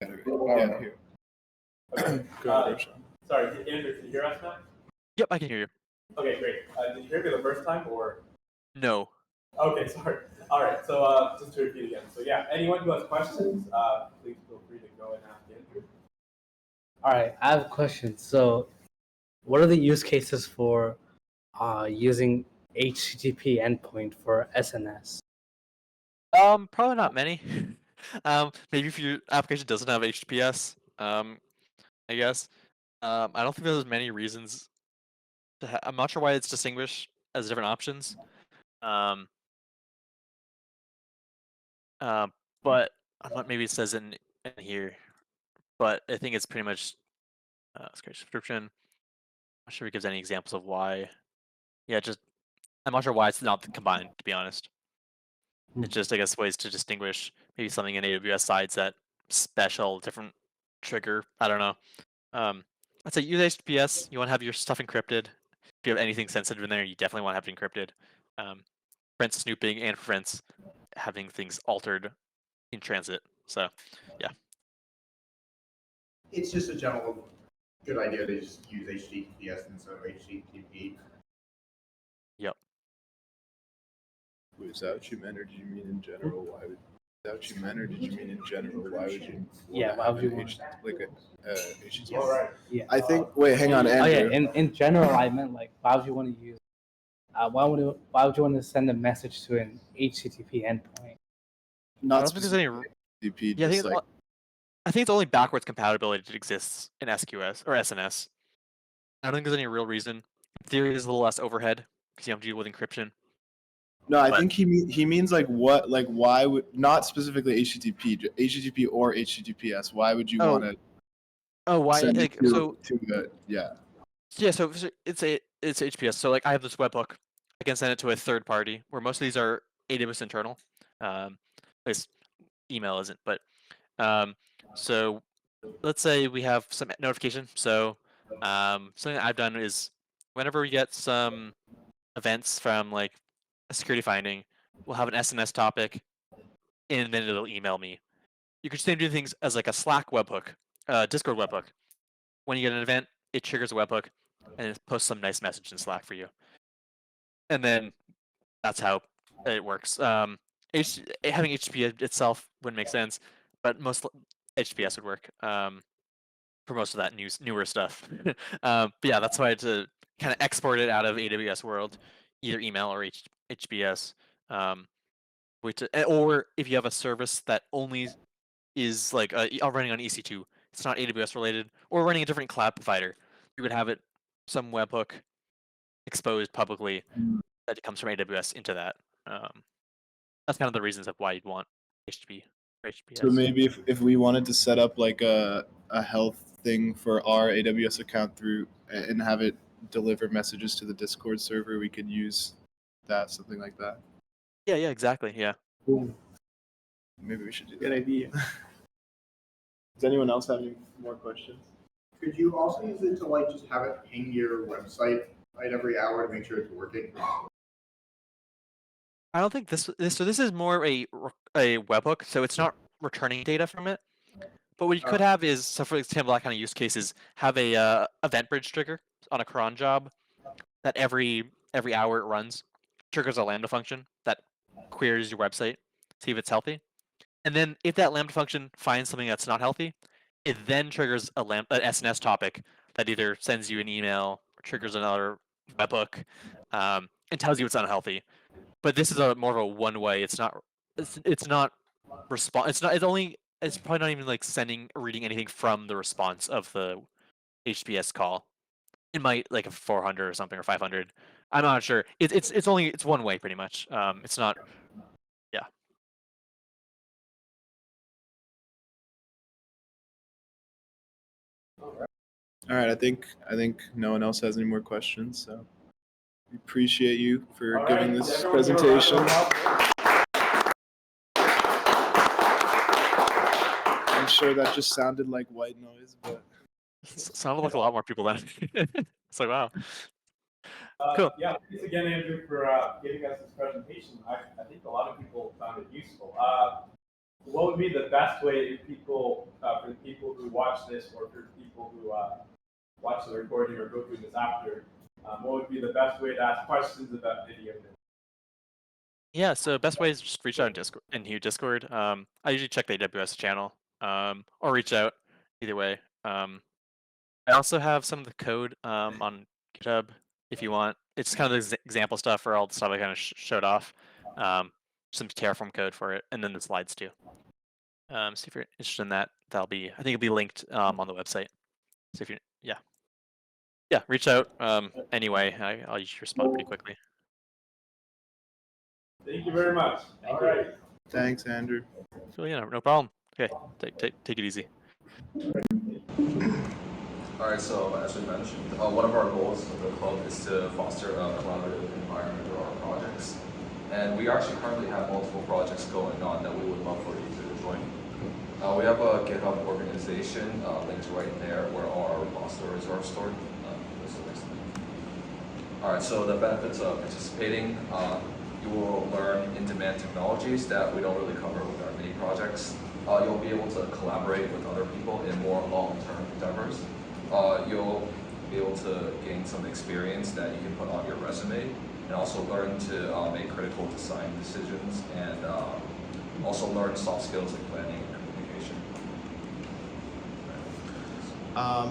Yeah, here. Okay. Go ahead, Roshan. Sorry, Andrew, can you hear us now? Yep, I can hear you. Okay, great. Did you hear me the first time or? No. Okay, sorry. All right, so just to repeat again. So yeah, anyone who has questions, please feel free to go and ask Andrew. All right, I have a question. So, what are the use cases for using HTTP endpoint for SNS? Probably not many. Maybe if your application doesn't have HTTPS, I guess. I don't think there's many reasons. I'm not sure why it's distinguished as different options. But maybe it says in here. But I think it's pretty much scratch subscription. I'm not sure if it gives any examples of why. Yeah, I'm not sure why it's not combined, to be honest. It's just, I guess, ways to distinguish maybe something in AWS sides that special, different trigger. I don't know. I'd say use HTTPS. You want to have your stuff encrypted. If you have anything sensitive in there, you definitely want to have it encrypted. Prevents snooping and prevents having things altered in transit. So, yeah. It's just a general good idea to just use HTTPS instead of HTTP. Yep. Was that what you meant, or did you mean in general? Why would is that what you meant, or did you mean in general? Why would you? Yeah, why would you want HTTPS? All right. Yeah. I think. Wait, hang on, Andrew. Oh yeah. In general, I meant like, why would you want to use? Why would you want to send a message to an HTTP endpoint? I don't think there's any. HTTP, Yeah, just I think it's only backwards compatibility that exists in SQS or SNS. I don't think there's any real reason. In theory, there's a little less overhead because you have to deal with encryption. No, I think he means like what, like why would, not specifically HTTP or HTTPS. Why would you want to? Oh, why? Send Like, it so to the yeah, so it's HPS. So like I have this webhook. I can send it to a third party where most of these are AWS internal. At least email isn't, but so let's say we have some notification. So something that I've done is whenever we get some events from like a security finding, we'll have an SNS topic, and then it'll email me. You could same do things as like a Slack webhook. Discord webhook. When you get an event, it triggers a webhook and it posts some nice message in Slack for you. And then that's how it works. Having HTTP itself wouldn't make sense, but most HTTPS would work for most of that newer stuff. But yeah, that's why to kind of export it out of AWS world, either email or HTTPS. Or if you have a service that only is like running on EC2, it's not AWS related, or running a different cloud provider, you would have it some webhook exposed publicly that comes from AWS into that. That's kind of the reasons of why you'd want HTTP or HTTPS. So maybe if we wanted to set up like a health thing for our AWS account through and have it deliver messages to the Discord server, we could use that, something like that. Yeah, exactly. Yeah. Maybe we should do that. Good idea. Does anyone else have any more questions? Could you also use it to like just have it ping your website like every hour to make sure it's working? I don't think this is more a webhook, so it's not returning data from it. But what you could have is, so for example, that kind of use case is have a event bridge trigger on a cron job that every hour it runs triggers a Lambda function that queries your website, see if it's healthy, and then if that Lambda function finds something that's not healthy, it then triggers an SNS topic that either sends you an email or triggers another webhook and tells you it's unhealthy. But this is more of a one-way. It's not response. It's probably not even like sending or reading anything from the response of the HTTPS call. It might like a 400 or something or 500. I'm not sure. It's one way pretty much. It's not. Yeah. All right, I think no one else has any more questions, so we appreciate you for giving this presentation. I'm sure that just sounded like white noise, but it sounded like a lot more people then. It's like, wow. Cool. Yeah, thanks again, Andrew, for giving us this presentation. I think a lot of people found it useful. What would be the best way for the people who watch this, or for people who watch the recording or go through this after, what would be the best way to ask questions about video? Yeah, so best way is just reach out in Discord. I usually check the AWS channel, or reach out either way. I also have some of the code on GitHub if you want. It's kind of the example stuff for all the stuff I kind of showed off. Some Terraform code for it, and then the slides too. So if you're interested in that, I think it'll be linked on the website. So if you, reach out anyway. I'll usually respond pretty quickly. Thank you very much. All right. thanks, Andrew. So yeah, no problem. Okay, take it easy. All right, so as we mentioned, one of our goals of the club is to foster a collaborative environment for our projects. And we actually currently have multiple projects going on that we would love for you to join. We have a GitHub organization linked right there where all our repositories are stored. All right, so the benefits of participating, you will learn in-demand technologies that we don't really cover with our mini projects. You'll be able to collaborate with other people in more long-term endeavors. You'll be able to gain some experience that you can put on your resume, and also learn to make critical design decisions, and also learn soft skills like planning and communication.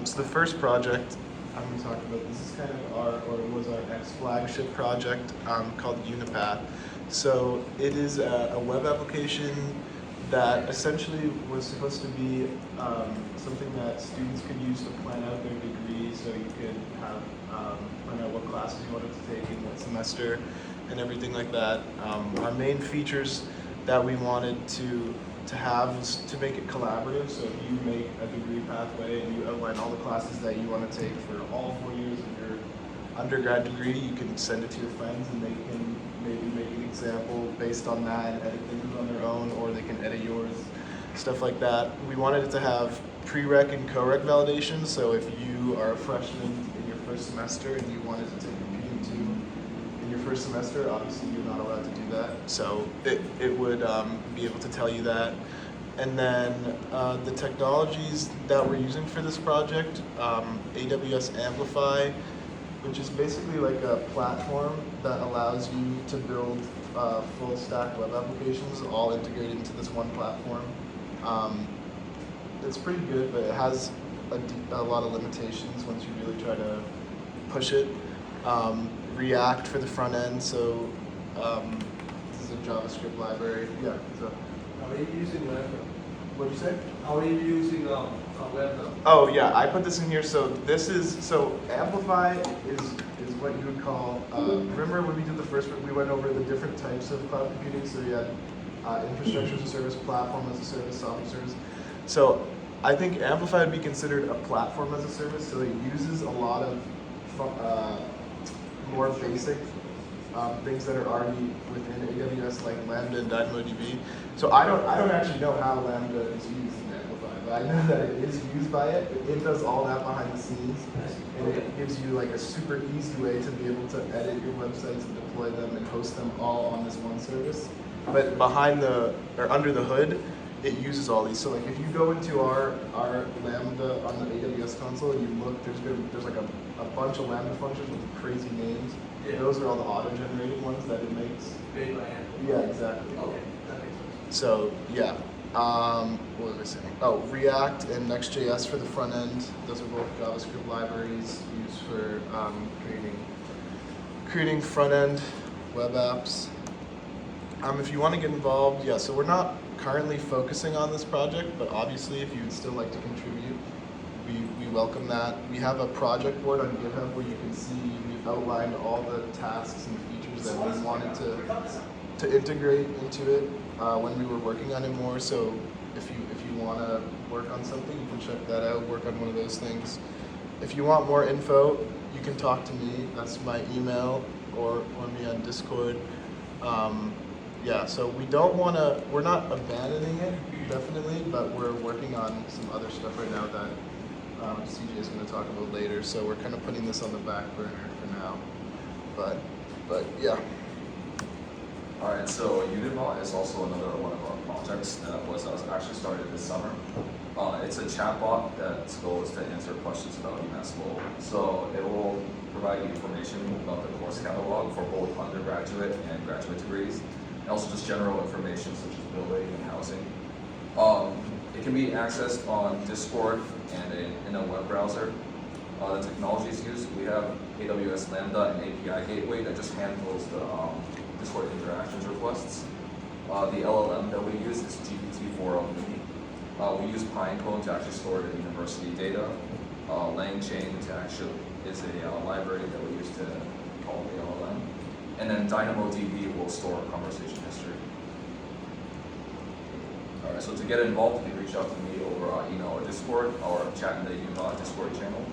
So the first project I'm going to talk about, this is kind of was our next flagship project called Unipath. So it is a web application that essentially was supposed to be something that students could use to plan out their degree, so you could have plan out what classes you wanted to take in what semester and everything like that. Our main features that we wanted to have was to make it collaborative. So if you make a degree pathway and you outline all the classes that you want to take for all 4 years of your undergrad degree, you can send it to your friends and they can maybe make an example based on that and edit things on their own, or they can edit yours, stuff like that. We wanted it to have prereq and co-req validation, so if you are a freshman in your first semester and you wanted to take a PM2 in your first semester, obviously you're not allowed to do that. So it would be able to tell you that. And then the technologies that we're using for this project, AWS Amplify, which is basically like a platform that allows you to build full stack web applications all integrated into this one platform. It's pretty good, but it has a lot of limitations once you really try to push it. React for the front end, so this is a JavaScript library. Yeah. So. How are you using Lambda? What'd you say? How are you using Lambda? Oh yeah, I put this in here. So this is Amplify is what you would call. Remember when we did the first one, we went over the different types of cloud computing. So you had infrastructure as a service, platform as a service, software service. So I think Amplify would be considered a platform as a service. So it uses a lot of more basic things that are already within AWS, like Lambda and DynamoDB. So I don't actually know how Lambda is used in Amplify, but I know that it is used by it. It does all that behind the scenes, and it gives you like a super easy way to be able to edit your websites and deploy them and host them all on this one service. But under the hood, it uses all these. So like if you go into our Lambda on the AWS console and you look, there's like a bunch of Lambda functions with crazy names. Yeah. Those are all the auto-generated ones that it makes. Made by hand. Yeah, exactly. Okay, that makes sense. So yeah, what was I saying? Oh, React and Next.js for the front end. Those are both JavaScript libraries used for creating front end web apps. If you want to get involved, yeah. So we're not currently focusing on this project, but obviously, if you would still like to contribute, we welcome that. We have a project board on GitHub where you can see we've outlined all the tasks and features that we wanted to integrate into it when we were working on it more. So if you want to work on something, you can check that out, work on one of those things. If you want more info, you can talk to me. That's my email or me on Discord. Yeah, so we're not abandoning it, definitely, but we're working on some other stuff right now that CJ is going to talk about later. So we're kind of putting this on the back burner for now. But yeah. All right, so UML is also another one of our projects that was actually started this summer. It's a chatbot that's goal is to answer questions about UMass Lowell. So it will provide you information about the course catalog for both undergraduate and graduate degrees, and also just general information such as building and housing. It can be accessed on Discord and in a web browser. The technologies used, we have AWS Lambda and API Gateway that just handles the Discord interactions requests. The LLM that we use is GPT-4o Mini. We use Pinecone to actually store the university data. LangChain to actually is a library that we use to call the LLM. And then DynamoDB will store conversation history. All right, so to get involved, you can reach out to me over email or Discord or chat in the Discord channel.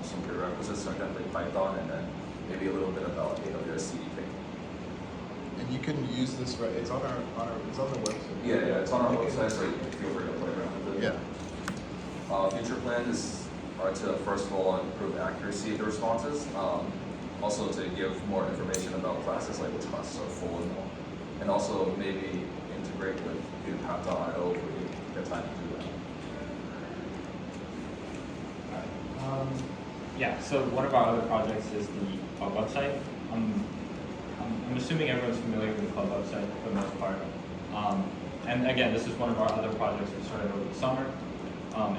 Some prerequisites are definitely Python and then maybe a little bit about AWS CDK. And you can use this, right? It's on it's on the website. Yeah, it's on our website, so you can feel free to play around with it. Yeah. Future plans are to first of all improve accuracy of the responses. Also to give more information about classes, like which classes are full and also maybe integrate with Path.io if we get time to do that. Yeah, so one of our other projects is our website. I'm assuming everyone's familiar with the club website for the most part. And again, this is one of our other projects we started over the summer.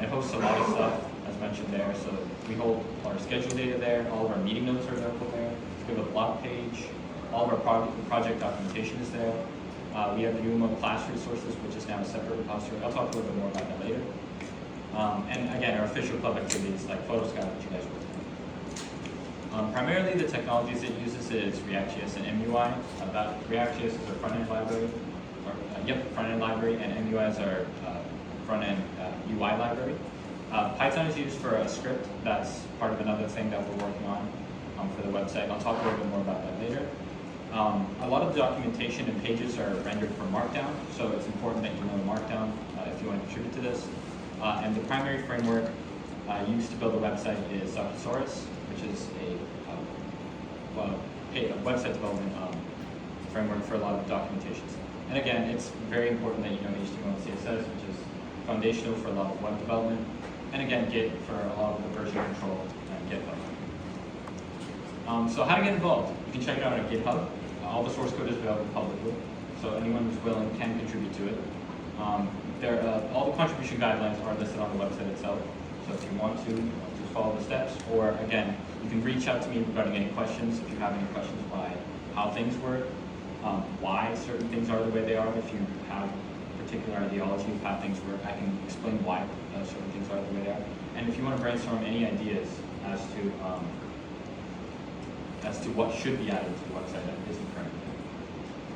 It hosts a lot of stuff, as mentioned there. So we hold our schedule data there. All of our meeting notes are available there. We have a blog page. All of our project documentation is there. We have the UML class resources, which is now a separate repository. I'll talk a little bit more about that later. And again, our official club activities like PhotoScout that you guys work on. Primarily, the technologies it uses is React.js and MUI. React.js is our front-end library, front-end library, and MUI is our front-end UI library. Python is used for a script that's part of another thing that we're working on for the website. I'll talk a little bit more about that later. A lot of the documentation and pages are rendered for Markdown, so it's important that you know Markdown if you want to contribute to this. And the primary framework used to build a website is Docusaurus, which is a website development framework for a lot of documentation stuff. And again, it's very important that you know HTML and CSS, which is foundational for a lot of web development. And again, Git for a lot of the version control and GitHub. So how to get involved? You can check it out on GitHub. All the source code is available publicly, so anyone who's willing can contribute to it. All the contribution guidelines are listed on the website itself. So if you want to, just follow the steps. Or again, you can reach out to me regarding any questions. If you have any questions by how things work, why certain things are the way they are. If you have a particular ideology of how things work, I can explain why certain things are the way they are. And if you want to brainstorm any ideas as to what should be added to the website that isn't currently.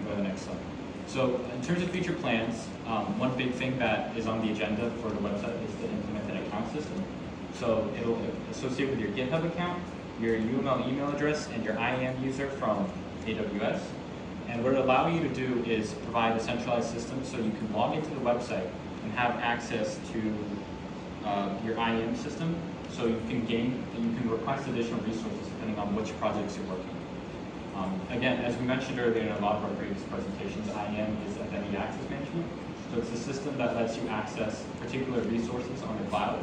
Go to the next slide. So in terms of future plans, one big thing that is on the agenda for the website is to implement an account system. So it'll associate with your GitHub account, your UML email address, and your IAM user from AWS. And what it'll allow you to do is provide a centralized system so you can log into the website and have access to your IAM system. So you can request additional resources depending on which projects you're working on. Again, as we mentioned earlier in a lot of our previous presentations, IAM is Identity Access Management. So it's a system that lets you access particular resources on the cloud.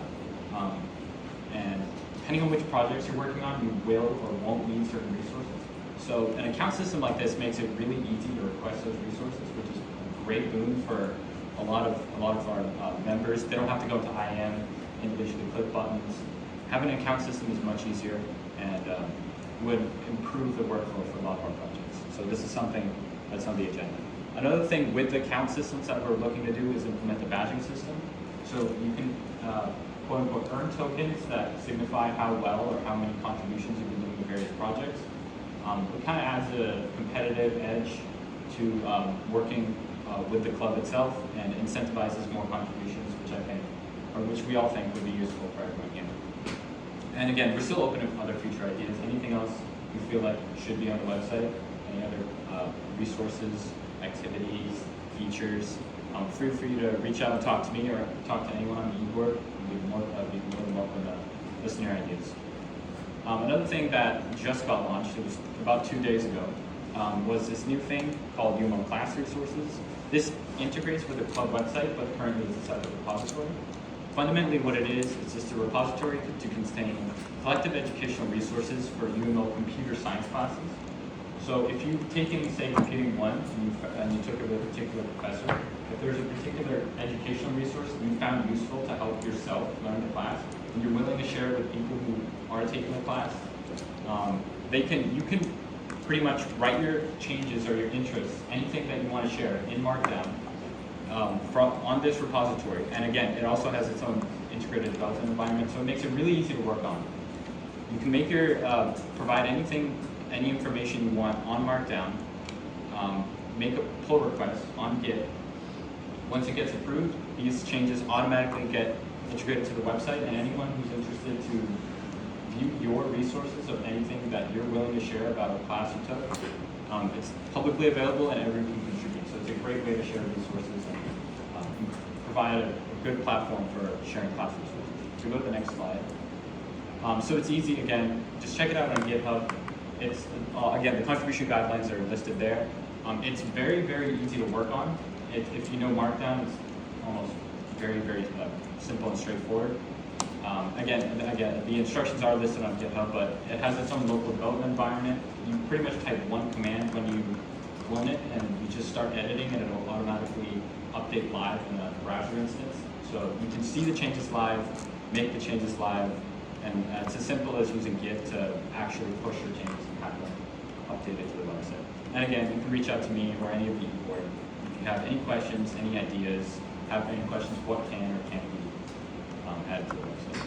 And depending on which projects you're working on, you will or won't need certain resources. So an account system like this makes it really easy to request those resources, which is a great boon for a lot of our members. They don't have to go to IAM, individually click buttons. Having an account system is much easier and would improve the workflow for a lot of our projects. So this is something that's on the agenda. Another thing with the account systems that we're looking to do is implement the badging system. So you can quote unquote earn tokens that signify how well or how many contributions you've been doing to various projects. It kind of adds a competitive edge to working with the club itself and incentivizes more contributions, which we all think would be useful for everyone here. And again, we're still open to other future ideas. Anything else you feel like should be on the website? Any other resources, activities, features? Feel free to reach out and talk to me or talk to anyone on the e-board. We'd be more than welcome to listen to your ideas. Another thing that just got launched, it was about 2 days ago, was this new thing called UML class resources. This integrates with the club website, but currently it's a separate repository. Fundamentally what it is just a repository to contain collective educational resources for UML computer science classes. So if you've taken, say, Computing 1 and you took it with a particular professor, if there's a particular educational resource that you found useful to help yourself learn the class, and you're willing to share it with people who are taking the class, you can pretty much write your changes or your interests, anything that you want to share in Markdown, on this repository. And again, it also has its own integrated development environment, so it makes it really easy to work on. You can make provide any information you want on Markdown, make a pull request on Git. Once it gets approved, these changes automatically get integrated to the website, and anyone who's interested to view your resources of anything that you're willing to share about a class you took, it's publicly available and everyone can contribute. So it's a great way to share resources and provide a good platform for sharing class resources. So go to the next slide. So it's easy, again, just check it out on GitHub. It's, again, the contribution guidelines are listed there. It's very, very easy to work on. If you know Markdown, it's almost very, very simple and straightforward. Again, the instructions are listed on GitHub, but it has its own local development environment. You pretty much type one command when you clone it, and you just start editing, and it'll automatically update live in a browser instance. So you can see the changes live, make the changes live, and it's as simple as using Git to actually push your changes and have them updated to the website. And again, you can reach out to me or any of the e-board if you have any questions, any ideas, have any questions, what can or can't be added to the website.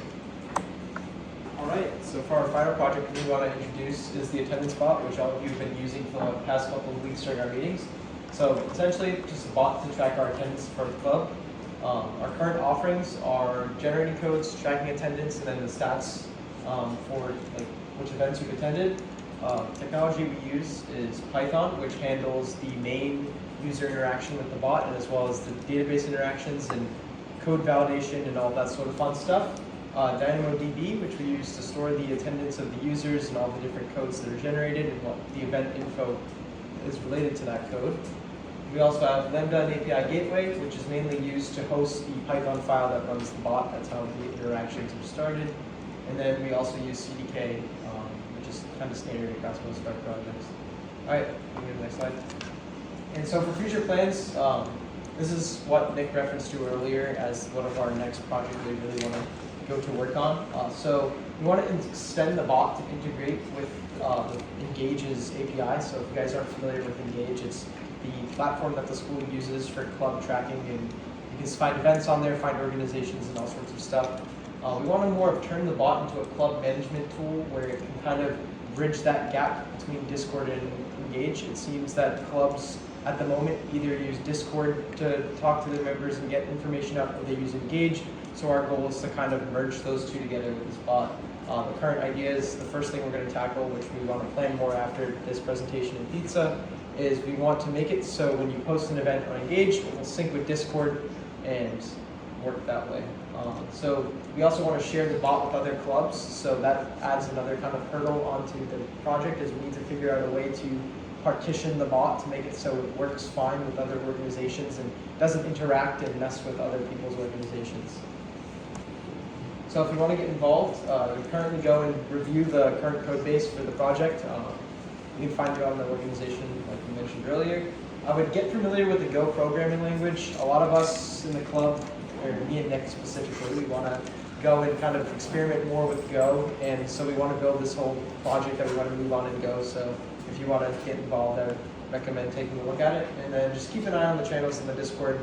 All right, so for our final project we want to introduce is the attendance bot, which all of you have been using for the past couple of weeks during our meetings. So essentially, just a bot to track our attendance for the club. Our current offerings are generating codes, tracking attendance, and then the stats for which events you've attended. Technology we use is Python, which handles the main user interaction with the bot, and as well as the database interactions and code validation and all that sort of fun stuff. DynamoDB, which we use to store the attendance of the users and all the different codes that are generated and what the event info is related to that code. We also have Lambda and API Gateway, which is mainly used to host the Python file that runs the bot. That's how the interactions are started. And then we also use CDK, which is kind of standard across most of our projects. All right, we go to the next slide. And so for future plans, this is what Nick referenced to earlier as one of our next projects we really want to go to work on. So we want to extend the bot to integrate with Engage's API. So if you guys aren't familiar with Engage, it's the platform that the school uses for club tracking, and you can find events on there, find organizations, and all sorts of stuff. We want to more of turn the bot into a club management tool where it can kind of bridge that gap between Discord and Engage. It seems that clubs at the moment either use Discord to talk to their members and get information out, or they use Engage. So our goal is to kind of merge those two together with this bot. The current idea is the first thing we're going to tackle, which we want to plan more after this presentation in pizza, is we want to make it so when you post an event on Engage, it will sync with Discord and work that way. So we also want to share the bot with other clubs, so that adds another kind of hurdle onto the project, as we need to figure out a way to partition the bot to make it so it works fine with other organizations and doesn't interact and mess with other people's organizations. So if you want to get involved, you currently go and review the current code base for the project. You can find it on the organization, like we mentioned earlier. I would get familiar with the Go programming language. A lot of us in the club, or me and Nick specifically, we want to go and kind of experiment more with Go, and so we want to build this whole project that we want to move on in Go. So if you want to get involved, I would recommend taking a look at it, and then just keep an eye on the channels in the Discord.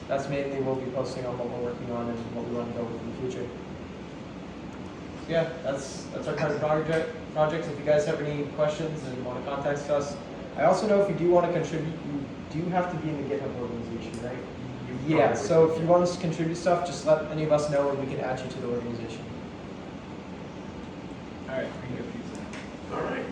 That's mainly we'll be posting on what we're working on and what we want to go with in the future. So yeah, that's our current projects. If you guys have any questions and want to contact us, I also know if you do want to contribute, you do have to be in the GitHub organization, right? Yeah, so if you want us to contribute stuff, just let any of us know and we can add you to the organization. All right, we can go pizza. All right.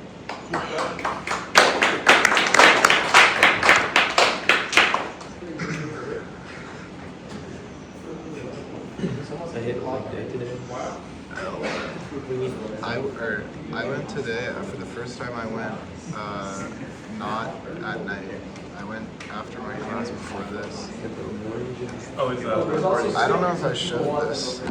I went today. For the first time, I went not at night. I went after my games before this. Oh, it's I don't know if I showed this.